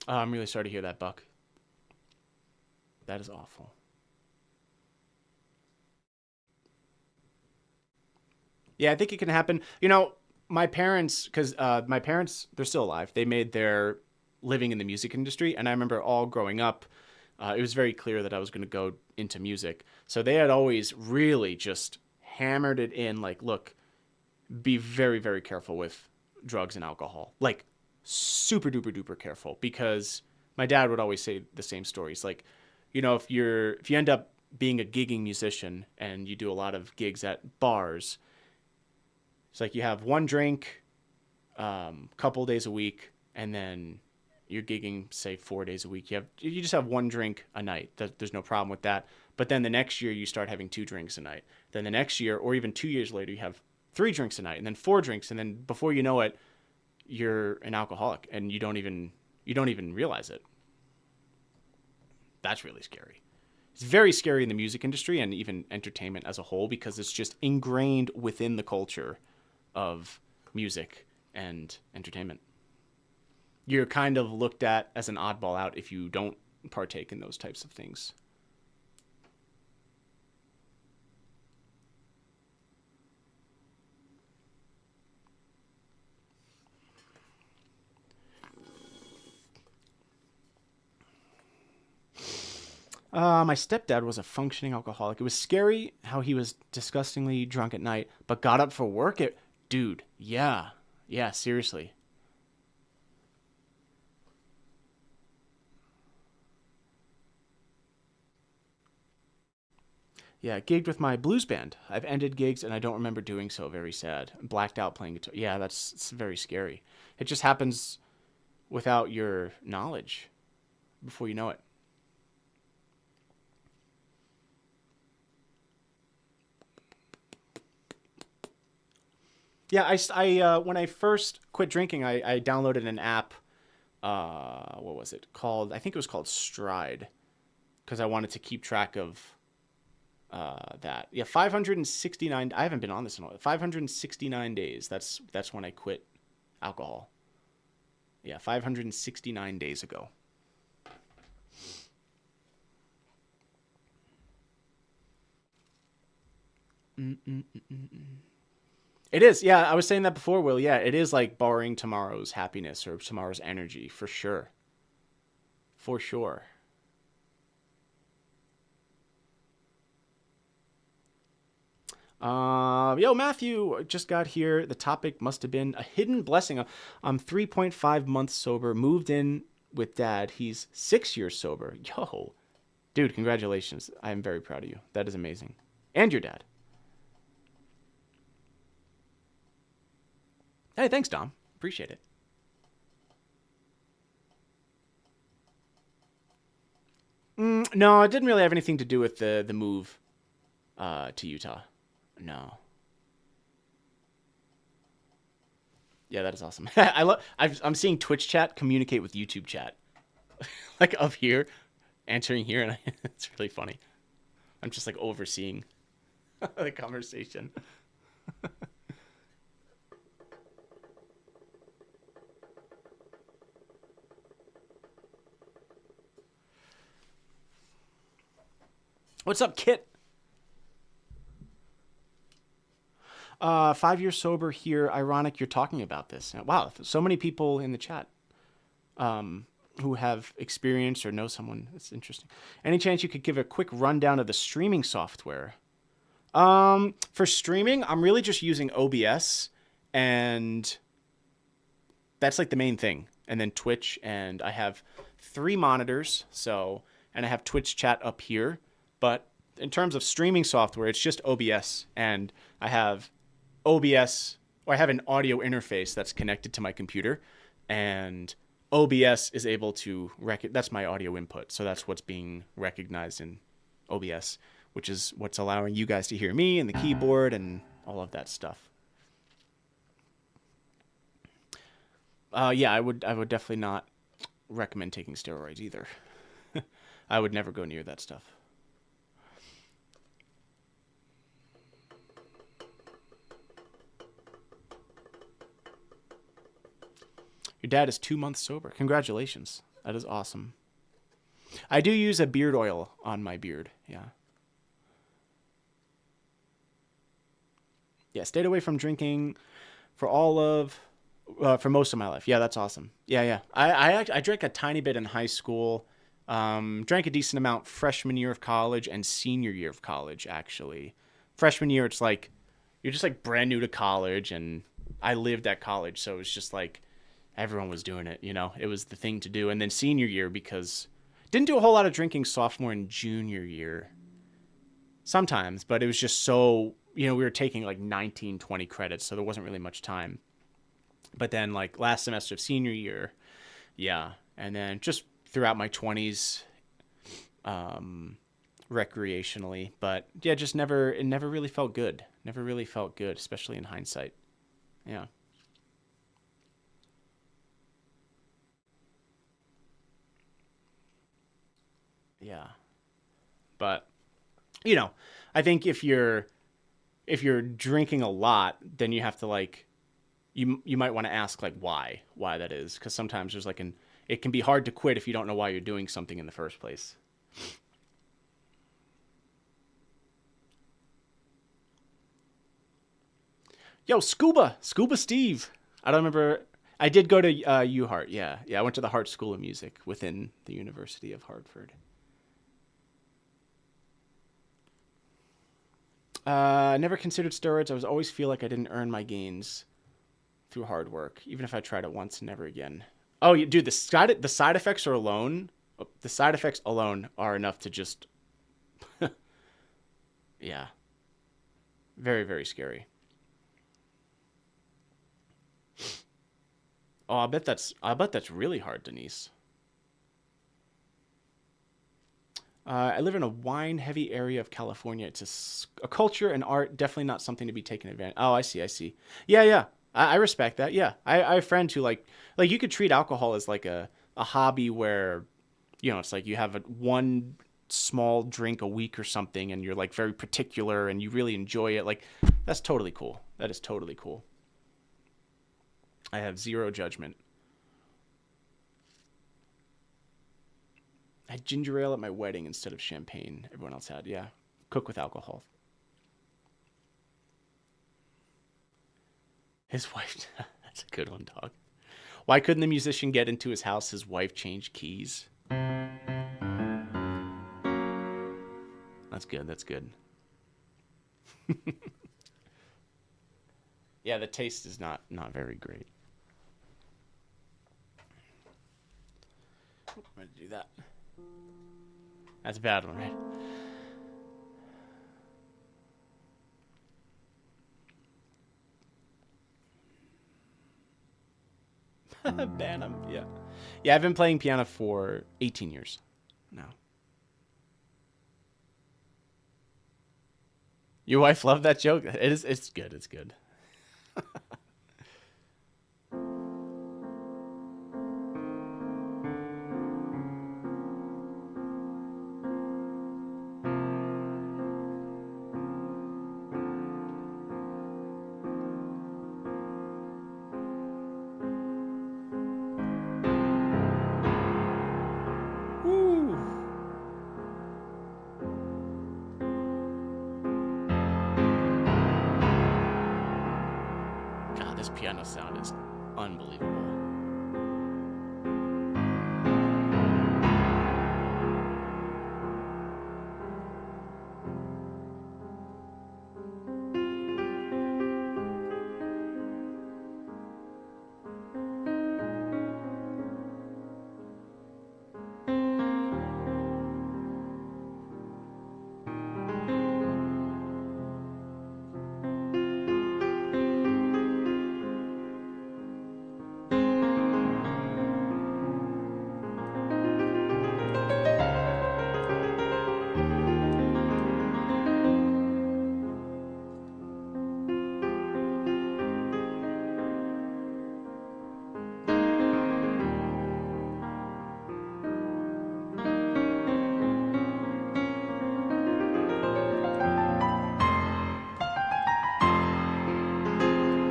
Oh, I'm really sorry to hear that, Buck. That is awful. Yeah, I think it can happen. You know, my parents, because my parents, they're still alive. They made their living in the music industry, and I remember all growing up, it was very clear that I was going to go into music. So they had always really just hammered it in, like, look, be very, very careful with drugs and alcohol. Like, super duper duper careful, because my dad would always say the same stories. Like, you know, if you end up being a gigging musician and you do a lot of gigs at bars, it's like you have one drink, couple days a week, and then you're gigging, say, 4 days a week. You just have one drink a night. There's no problem with that. But then the next year you start having 2 drinks a night. Then the next year, or even 2 years later, you have 3 drinks a night, and then 4 drinks, and then before you know it, you're an alcoholic, and you don't even realize it. That's really scary. It's very scary in the music industry and even entertainment as a whole, because it's just ingrained within the culture of music and entertainment. You're kind of looked at as an oddball out if you don't partake in those types of things. My stepdad was a functioning alcoholic. It was scary how he was disgustingly drunk at night, but got up for work. Dude, yeah. Yeah, seriously. Yeah, gigged with my blues band. I've ended gigs and I don't remember doing so. Very sad. Blacked out playing guitar. Yeah, it's very scary. It just happens without your knowledge before you know it. Yeah, when I first quit drinking, I downloaded an app. What was it called? I think it was called Stride, because I wanted to keep track of that. Yeah, 569. I haven't been on this in a while. 569 days. That's when I quit alcohol. Yeah, 569 days ago. Mm-mm-mm-mm. It is. Yeah, I was saying that before, Will. Yeah, it is like borrowing tomorrow's happiness or tomorrow's energy, for sure. For sure. Yo, Matthew just got here. The topic must have been a hidden blessing. I'm 3.5 months sober, moved in with dad. He's 6 years sober. Yo, dude, congratulations. I am very proud of you. That is amazing. And your dad. Hey, thanks, Dom. Appreciate it. No, it didn't really have anything to do with the move to Utah. No. Yeah, that is awesome. I'm seeing Twitch chat communicate with YouTube chat, like up here, answering here, and it's really funny. I'm just like overseeing the conversation. What's up, Kit? 5 years sober here. Ironic you're talking about this. Wow, so many people in the chat who have experience or know someone. That's interesting. Any chance you could give a quick rundown of the streaming software? For streaming, I'm really just using OBS, and that's like the main thing. And then Twitch, and I have 3 monitors, and I have Twitch chat up here. But in terms of streaming software, it's just OBS, and I have OBS, or I have an audio interface that's connected to my computer, and OBS is able to that's my audio input, so that's what's being recognized in OBS, which is what's allowing you guys to hear me and the keyboard and all of that stuff. Yeah, I would definitely not recommend taking steroids either. I would never go near that stuff. Your dad is 2 months sober. Congratulations. That is awesome. I do use a beard oil on my beard. Yeah. Yeah, stayed away from drinking for for most of my life. Yeah, that's awesome. Yeah, yeah. I drank a tiny bit in high school. Drank a decent amount freshman year of college and senior year of college, actually. Freshman year, it's like you're just like brand new to college, and I lived at college, so it was just like everyone was doing it, you know? It was the thing to do. And then senior year, because didn't do a whole lot of drinking sophomore and junior year. Sometimes, but it was just so, you know, we were taking like 19, 20 credits, so there wasn't really much time. But then like last semester of senior year, yeah. And then just throughout my 20s, recreationally. But yeah, just it never really felt good. Never really felt good, especially in hindsight. Yeah. Yeah. But, you know, I think if you're drinking a lot, then you have to like you might want to ask like why that is, because sometimes there's like it can be hard to quit if you don't know why you're doing something in the first place. Yo, Scuba Steve. I don't remember. I did go to UHart. Yeah, yeah. I went to the Hart School of Music within the University of Hartford. Never considered steroids. I was always feel like I didn't earn my gains through hard work, even if I tried it once, never again. Oh, dude, the side effects are alone. The side effects alone are enough to just, yeah, very very scary. Oh, I bet that's really hard, Denise. I live in a wine-heavy area of California. It's a culture and art, definitely not something to be taken advantage. Oh, I see, I see. Yeah, yeah. I respect that. Yeah, I have friends who like you could treat alcohol as like a hobby where, you know, it's like you have one small drink a week or something, and you're like very particular and you really enjoy it. Like that's totally cool. That is totally cool. I have zero judgment. I had ginger ale at my wedding instead of champagne. Everyone else had, yeah. Cook with alcohol. His wife. That's a good one, dog. Why couldn't the musician get into his house? His wife changed keys. That's good. That's good. Yeah, the taste is not very great. I'm going to do that. That's a bad one, right? Bantam, yeah. Yeah, I've been playing piano for 18 years now. Your wife loved that joke? It's good, it's good. Woo. God, this piano sound is unbelievable.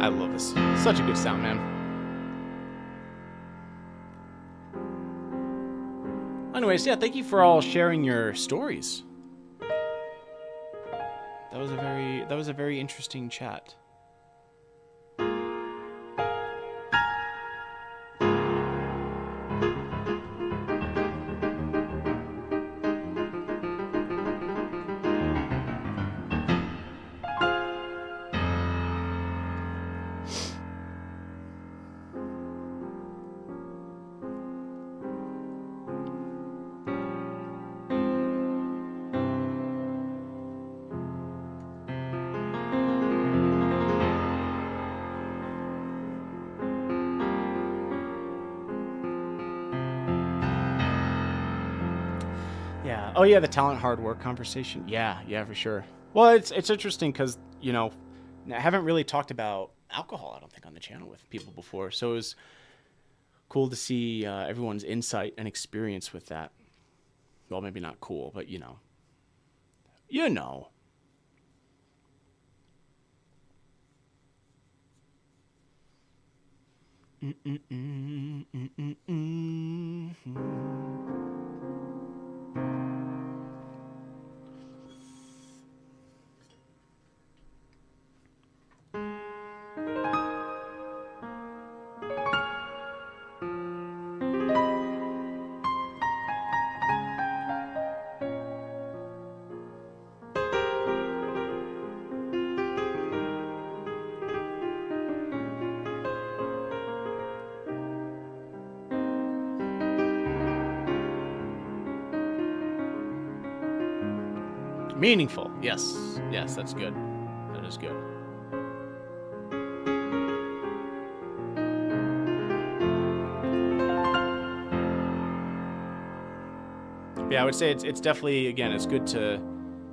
I love this. Such a good sound, man. Anyways, yeah, thank you for all sharing your stories. That was a very interesting chat. Oh yeah, the talent hard work conversation. Yeah, yeah, for sure. Well, it's interesting because you know I haven't really talked about alcohol. I don't think on the channel with people before, so it was cool to see everyone's insight and experience with that. Well, maybe not cool, but you know. You know. Meaningful. Yes. Yes, that's good. That is good. Yeah, I would say it's definitely, again, it's good to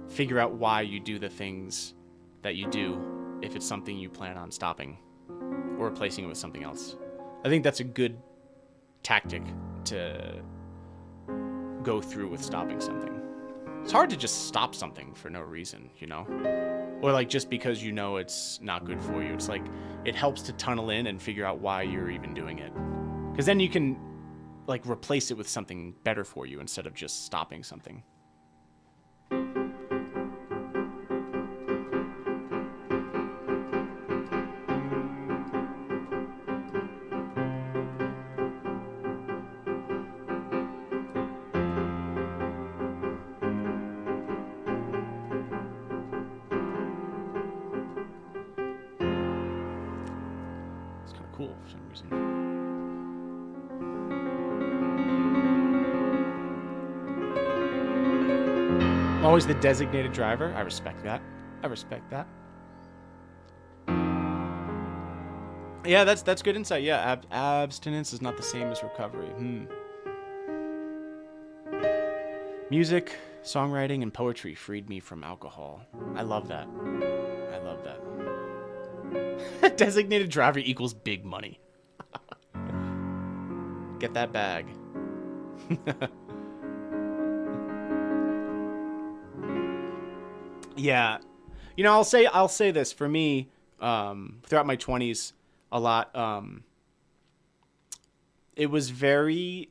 figure out why you do the things that you do if it's something you plan on stopping or replacing it with something else. I think that's a good tactic to go through with stopping something. It's hard to just stop something for no reason, you know? Or like just because you know it's not good for you. It's like it helps to tunnel in and figure out why you're even doing it. Because then you can like replace it with something better for you instead of just stopping something. Cool for some reason. Always the designated driver. I respect that. I respect that. Yeah, that's good insight. Yeah, abstinence is not the same as recovery. Music, songwriting, and poetry freed me from alcohol. I love that. I love that. Designated driver equals big money. Get that bag. Yeah. You know, I'll say this for me, throughout my 20s a lot, it was very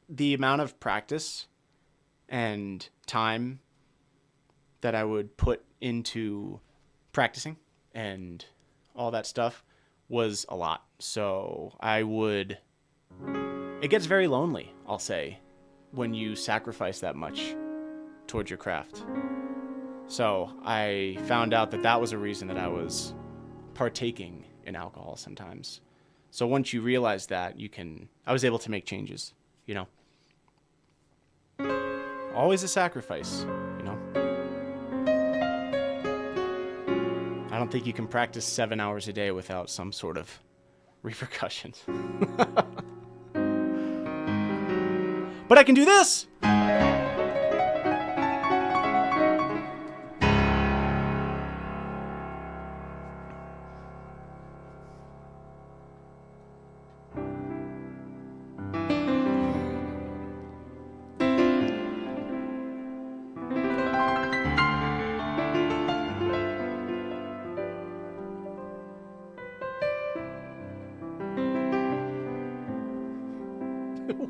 the amount of practice and time that I would put into practicing and all that stuff was a lot. So it gets very lonely, I'll say, when you sacrifice that much towards your craft. So I found out that was a reason that I was partaking in alcohol sometimes. So once you realize that, I was able to make changes, you know. Always a sacrifice, you know. I don't think you can practice 7 hours a day without some sort of repercussions. But I can do this!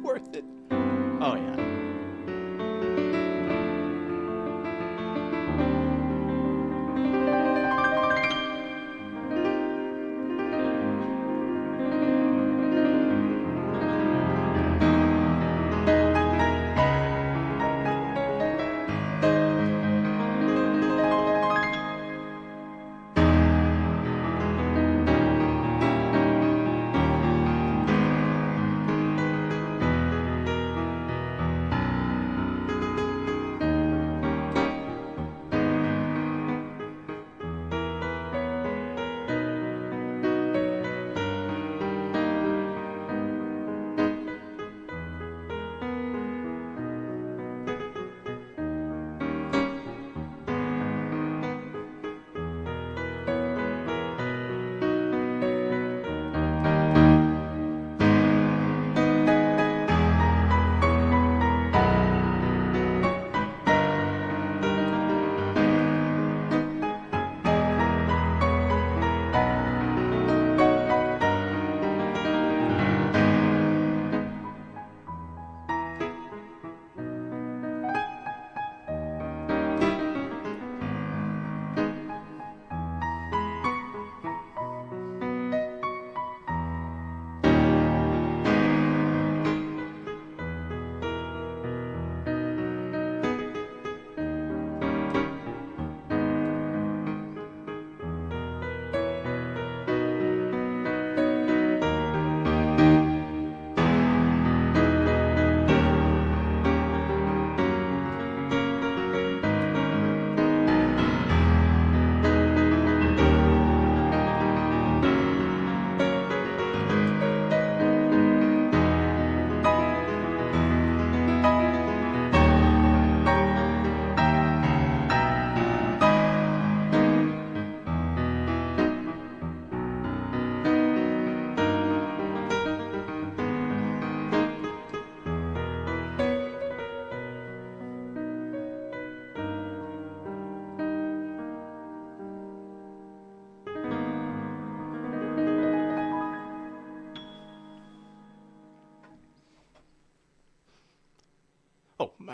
Worth it. Oh, yeah.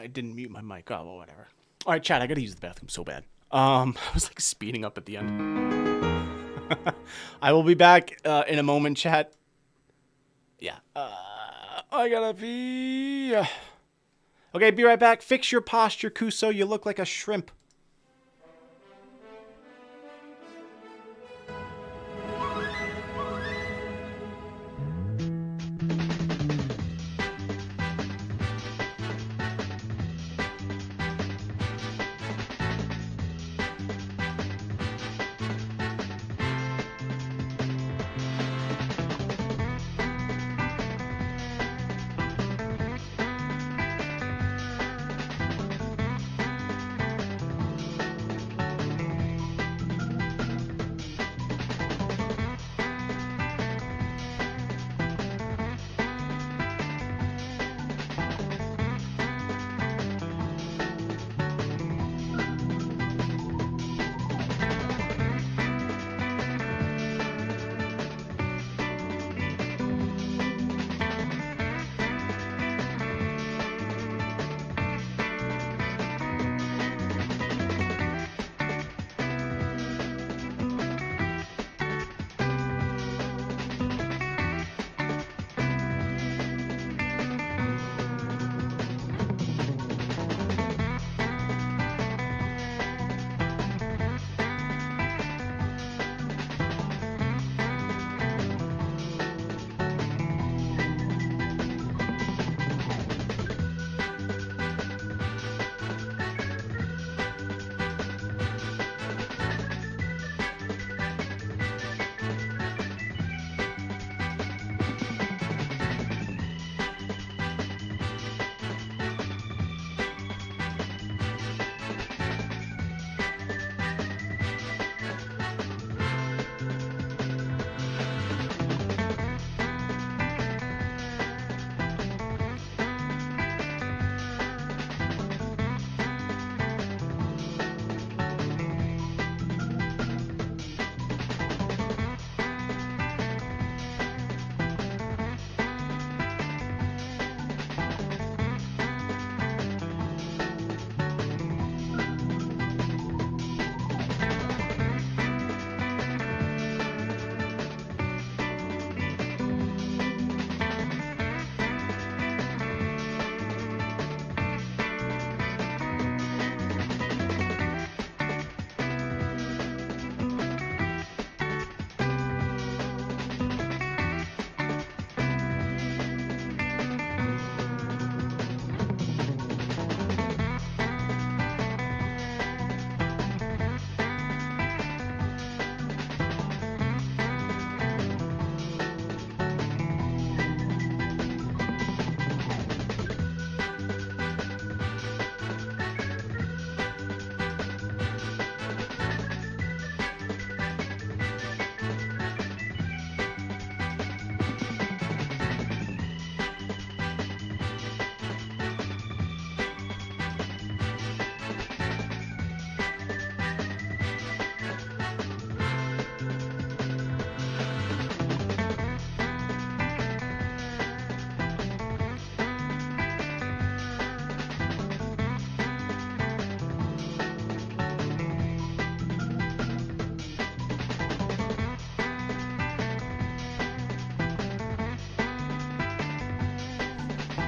I didn't mute my mic. Oh, well, whatever. All right, chat, I gotta use the bathroom so bad. I was like speeding up at the end. I will be back in a moment, chat. Yeah. I gotta pee. Okay, be right back. Fix your posture, Kuso. You look like a shrimp.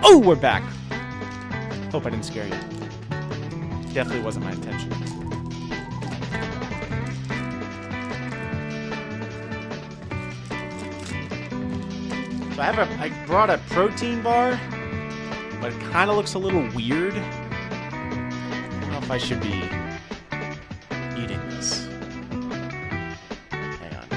Oh, we're back. Hope I didn't scare you. Definitely wasn't my intention. So I brought a protein bar, but it kind of looks a little weird. I don't know if I should be eating this. Hang on.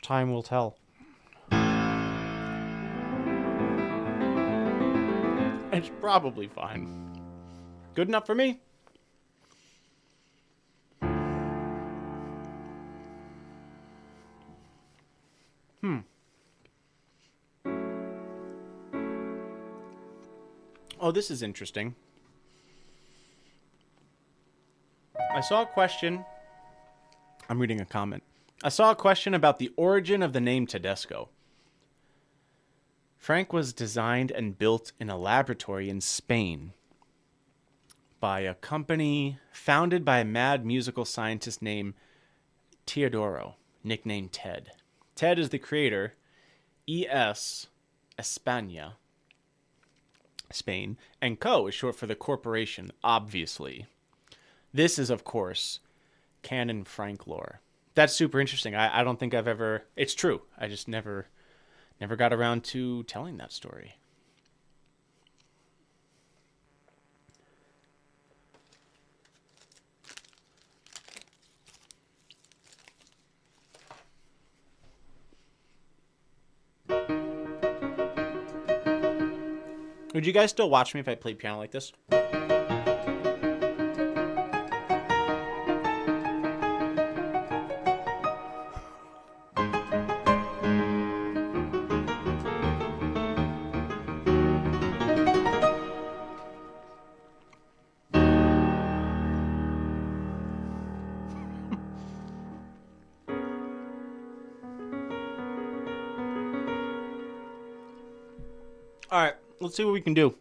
Time will tell. It's probably fine. Good enough for me. Oh, this is interesting. I saw a question. I'm reading a comment. I saw a question about the origin of the name Tedesco. Frank was designed and built in a laboratory in Spain by a company founded by a mad musical scientist named Teodoro, nicknamed Ted. Ted is the creator. ES España, Spain, and Co. is short for the corporation, obviously. This is, of course, canon Frank lore. That's super interesting. I don't think I've ever... It's true. I just never got around to telling that story. Would you guys still watch me if I played piano like this? All right, let's see what we can do.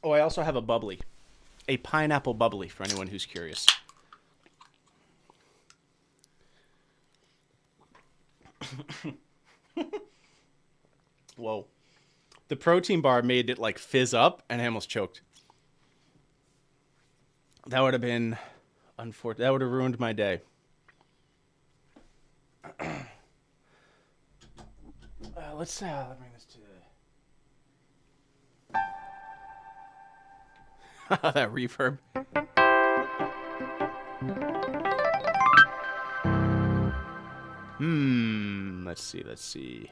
Oh, I also have a bubbly. A pineapple bubbly for anyone who's curious. Whoa. The protein bar made it like fizz up and I almost choked. That would have been unfortunate. That would have ruined my day. Let's bring this to that reverb. Let's see.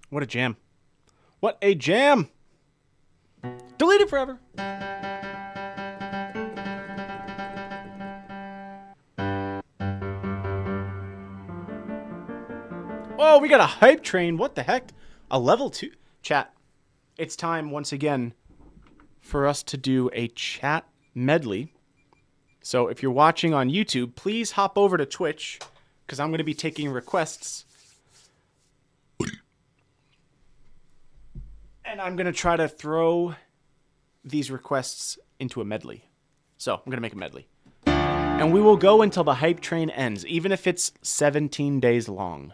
What a jam. What a jam! Delete it forever. Oh, we got a hype train. What the heck? A level 2. Chat. It's time once again for us to do a chat medley. So if you're watching on YouTube, please hop over to Twitch because I'm going to be taking requests. And I'm going to try to throw these requests into a medley. So I'm going to make a medley. And we will go until the hype train ends, even if it's 17 days long.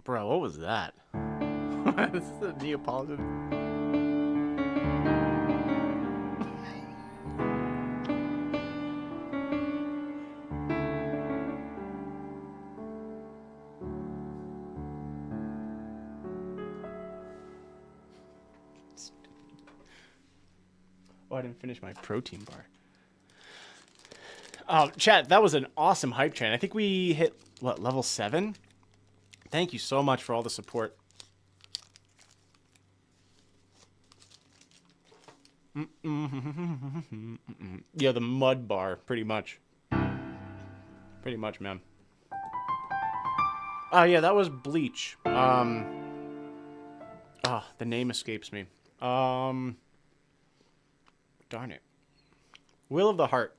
Bro, what was that? This is a Neapolitan. Oh, I didn't finish my protein bar. Oh, chat, that was an awesome hype train. I think we hit, what, level 7? Thank you so much for all the support. Yeah, the mud bar, pretty much. Pretty much, man. Oh, yeah, that was Bleach. Oh, the name escapes me. Darn it. Will of the Heart.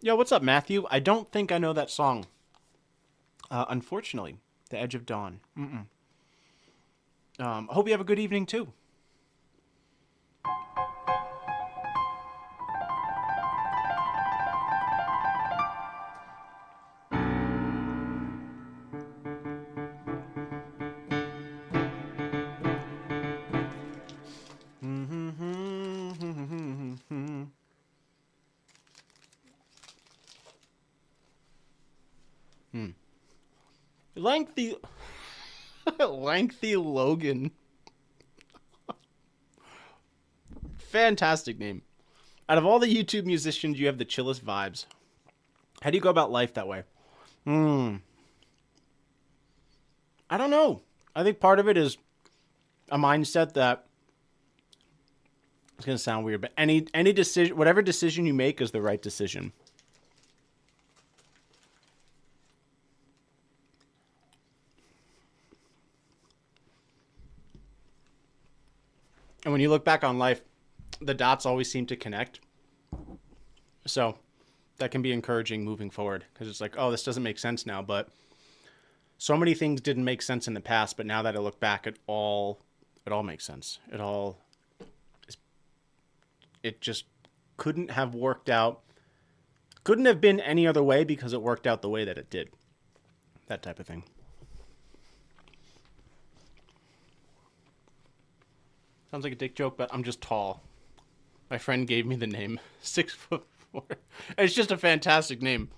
Yo, what's up, Matthew? I don't think I know that song. Unfortunately, The Edge of Dawn. Hope you have a good evening, too. Lengthy... Lengthy Logan. Fantastic name. Out of all the YouTube musicians, you have the chillest vibes. How do you go about life that way? I don't know. I think part of it is a mindset that... It's going to sound weird, but any decision, whatever decision you make is the right decision. And when you look back on life, the dots always seem to connect. So that can be encouraging moving forward, because it's like, oh, this doesn't make sense now, but so many things didn't make sense in the past, but now that I look back, it all makes sense. It just couldn't have worked out. Couldn't have been any other way because it worked out the way that it did. That type of thing. Sounds like a dick joke, but I'm just tall. My friend gave me the name. 6'4". It's just a fantastic name.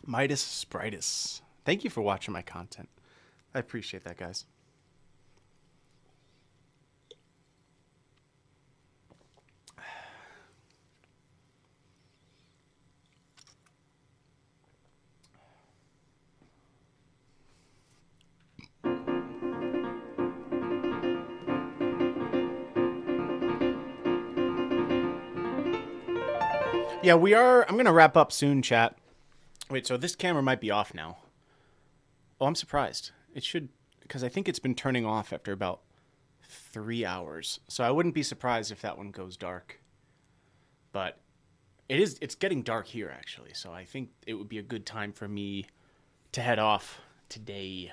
Midas Spritus. Thank you for watching my content. I appreciate that, guys. Yeah, we are. I'm going to wrap up soon, chat. Wait, so this camera might be off now. Oh, I'm surprised. It should, because I think it's been turning off after about 3 hours. So I wouldn't be surprised if that one goes dark. But it's getting dark here, actually. So I think it would be a good time for me to head off today.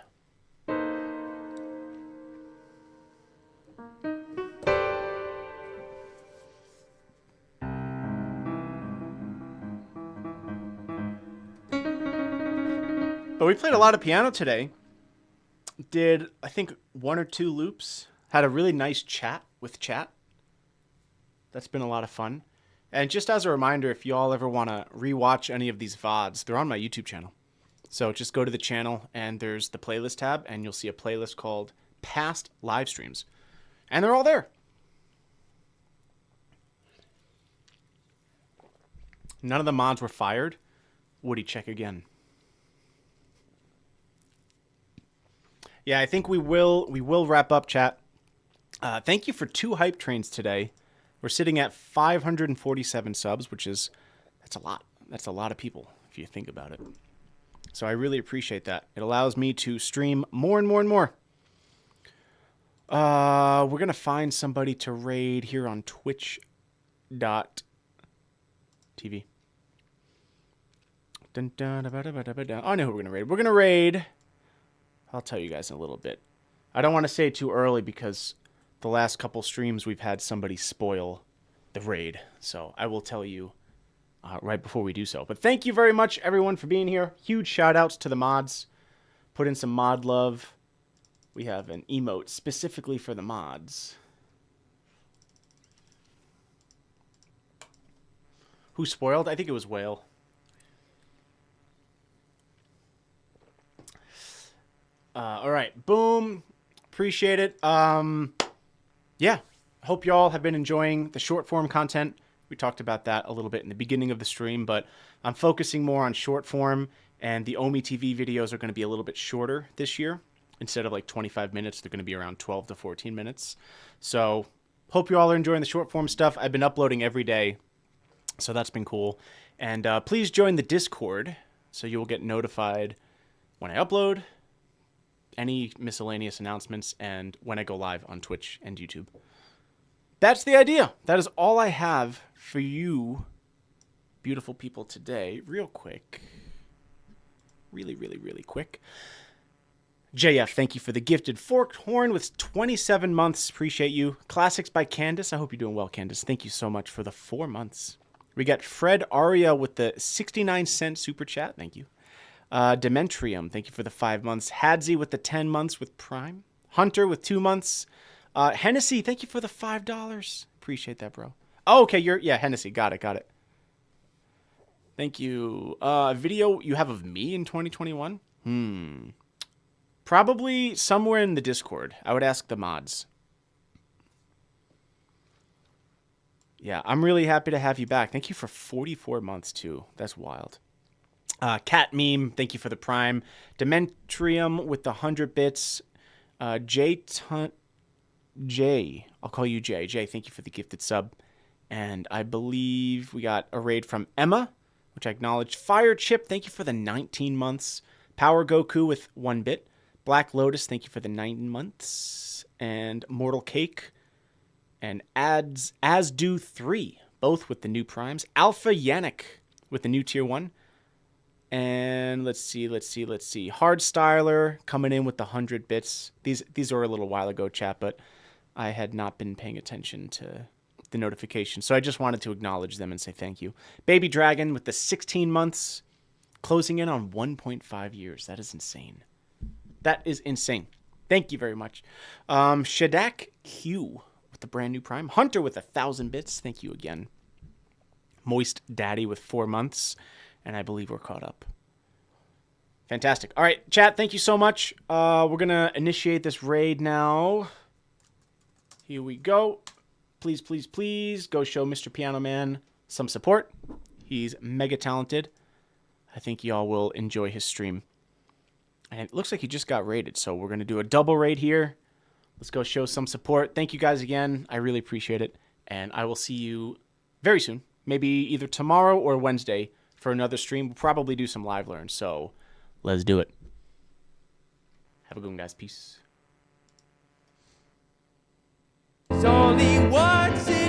But we played a lot of piano today. Did, I think, 1 or 2 loops. Had a really nice chat with chat. That's been a lot of fun. And just as a reminder, if you all ever want to rewatch any of these VODs, they're on my YouTube channel. So just go to the channel and there's the playlist tab and you'll see a playlist called Past Live Streams. And they're all there. None of the mods were fired. Woody, check again. Yeah, I think we will wrap up, chat. Thank you for 2 hype trains today. We're sitting at 547 subs, which is That's a lot. That's a lot of people if you think about it. So I really appreciate that. It allows me to stream more and more and more. We're going to find somebody to raid here on twitch.tv. Dun, dun, da, ba, da, ba, da, ba, da. I know who we're going to raid. We're going to raid. I'll tell you guys in a little bit. I don't want to say it too early because the last couple streams we've had somebody spoil the raid. So I will tell you right before we do so. But thank you very much, everyone, for being here. Huge shout-outs to the mods. Put in some mod love. We have an emote specifically for the mods. Who spoiled? I think it was Whale. All right. Boom. Appreciate it. Yeah. Hope y'all have been enjoying the short form content. We talked about that a little bit in the beginning of the stream, but I'm focusing more on short form, and the Omi TV videos are going to be a little bit shorter this year. Instead of like 25 minutes, they're going to be around 12 to 14 minutes. So hope you all are enjoying the short form stuff. I've been uploading every day, so that's been cool. And please join the Discord so you will get notified when I upload, any miscellaneous announcements, and when I go live on Twitch and YouTube. That's the idea. That is all I have for you, beautiful people, today. Real quick. Really, really, really quick. JF, thank you for the gifted forked horn with 27 months. Appreciate you. Classics by Candace. I hope you're doing well, Candace. Thank you so much for the 4 months. We got Fred Aria with the 69-cent super chat. Thank you. Dementrium, thank you for the 5 months. Hadzi with the 10 months with Prime. Hunter with 2 months. Hennessy, thank you for the $5. Appreciate that, bro. Oh, okay, yeah, Hennessy. Got it. Thank you. Video you have of me in 2021? Probably somewhere in the Discord. I would ask the mods. Yeah, I'm really happy to have you back. Thank you for 44 months, too. That's wild. Cat Meme, thank you for the Prime. Dementrium with the 100 bits. Jay, I'll call you Jay. Jay, thank you for the gifted sub. And I believe we got a raid from Emma, which I acknowledged. Fire Chip, thank you for the 19 months. Power Goku with 1 bit. Black Lotus, thank you for the 9 months. And Mortal Cake and Asdo 3, both with the new primes. Alpha Yannick with the new tier 1. And let's see. Hardstyler coming in with the 100 bits. These are a little while ago, chat, but I had not been paying attention to the notifications. So I just wanted to acknowledge them and say thank you. Baby Dragon with the 16 months, closing in on 1.5 years. That is insane. That is insane. Thank you very much. Shadak Q with the brand new Prime. Hunter with 1,000 bits. Thank you again. Moist Daddy with 4 months. And I believe we're caught up. Fantastic. All right, chat, thank you so much. We're going to initiate this raid now. Here we go. Please, please, please go show Mr. Piano Man some support. He's mega talented. I think y'all will enjoy his stream. And it looks like he just got raided, so we're going to do a double raid here. Let's go show some support. Thank you guys again. I really appreciate it. And I will see you very soon. Maybe either tomorrow or Wednesday for another stream. We'll probably do some live learn, so let's do it. Have a good one, guys. Peace. It's only once in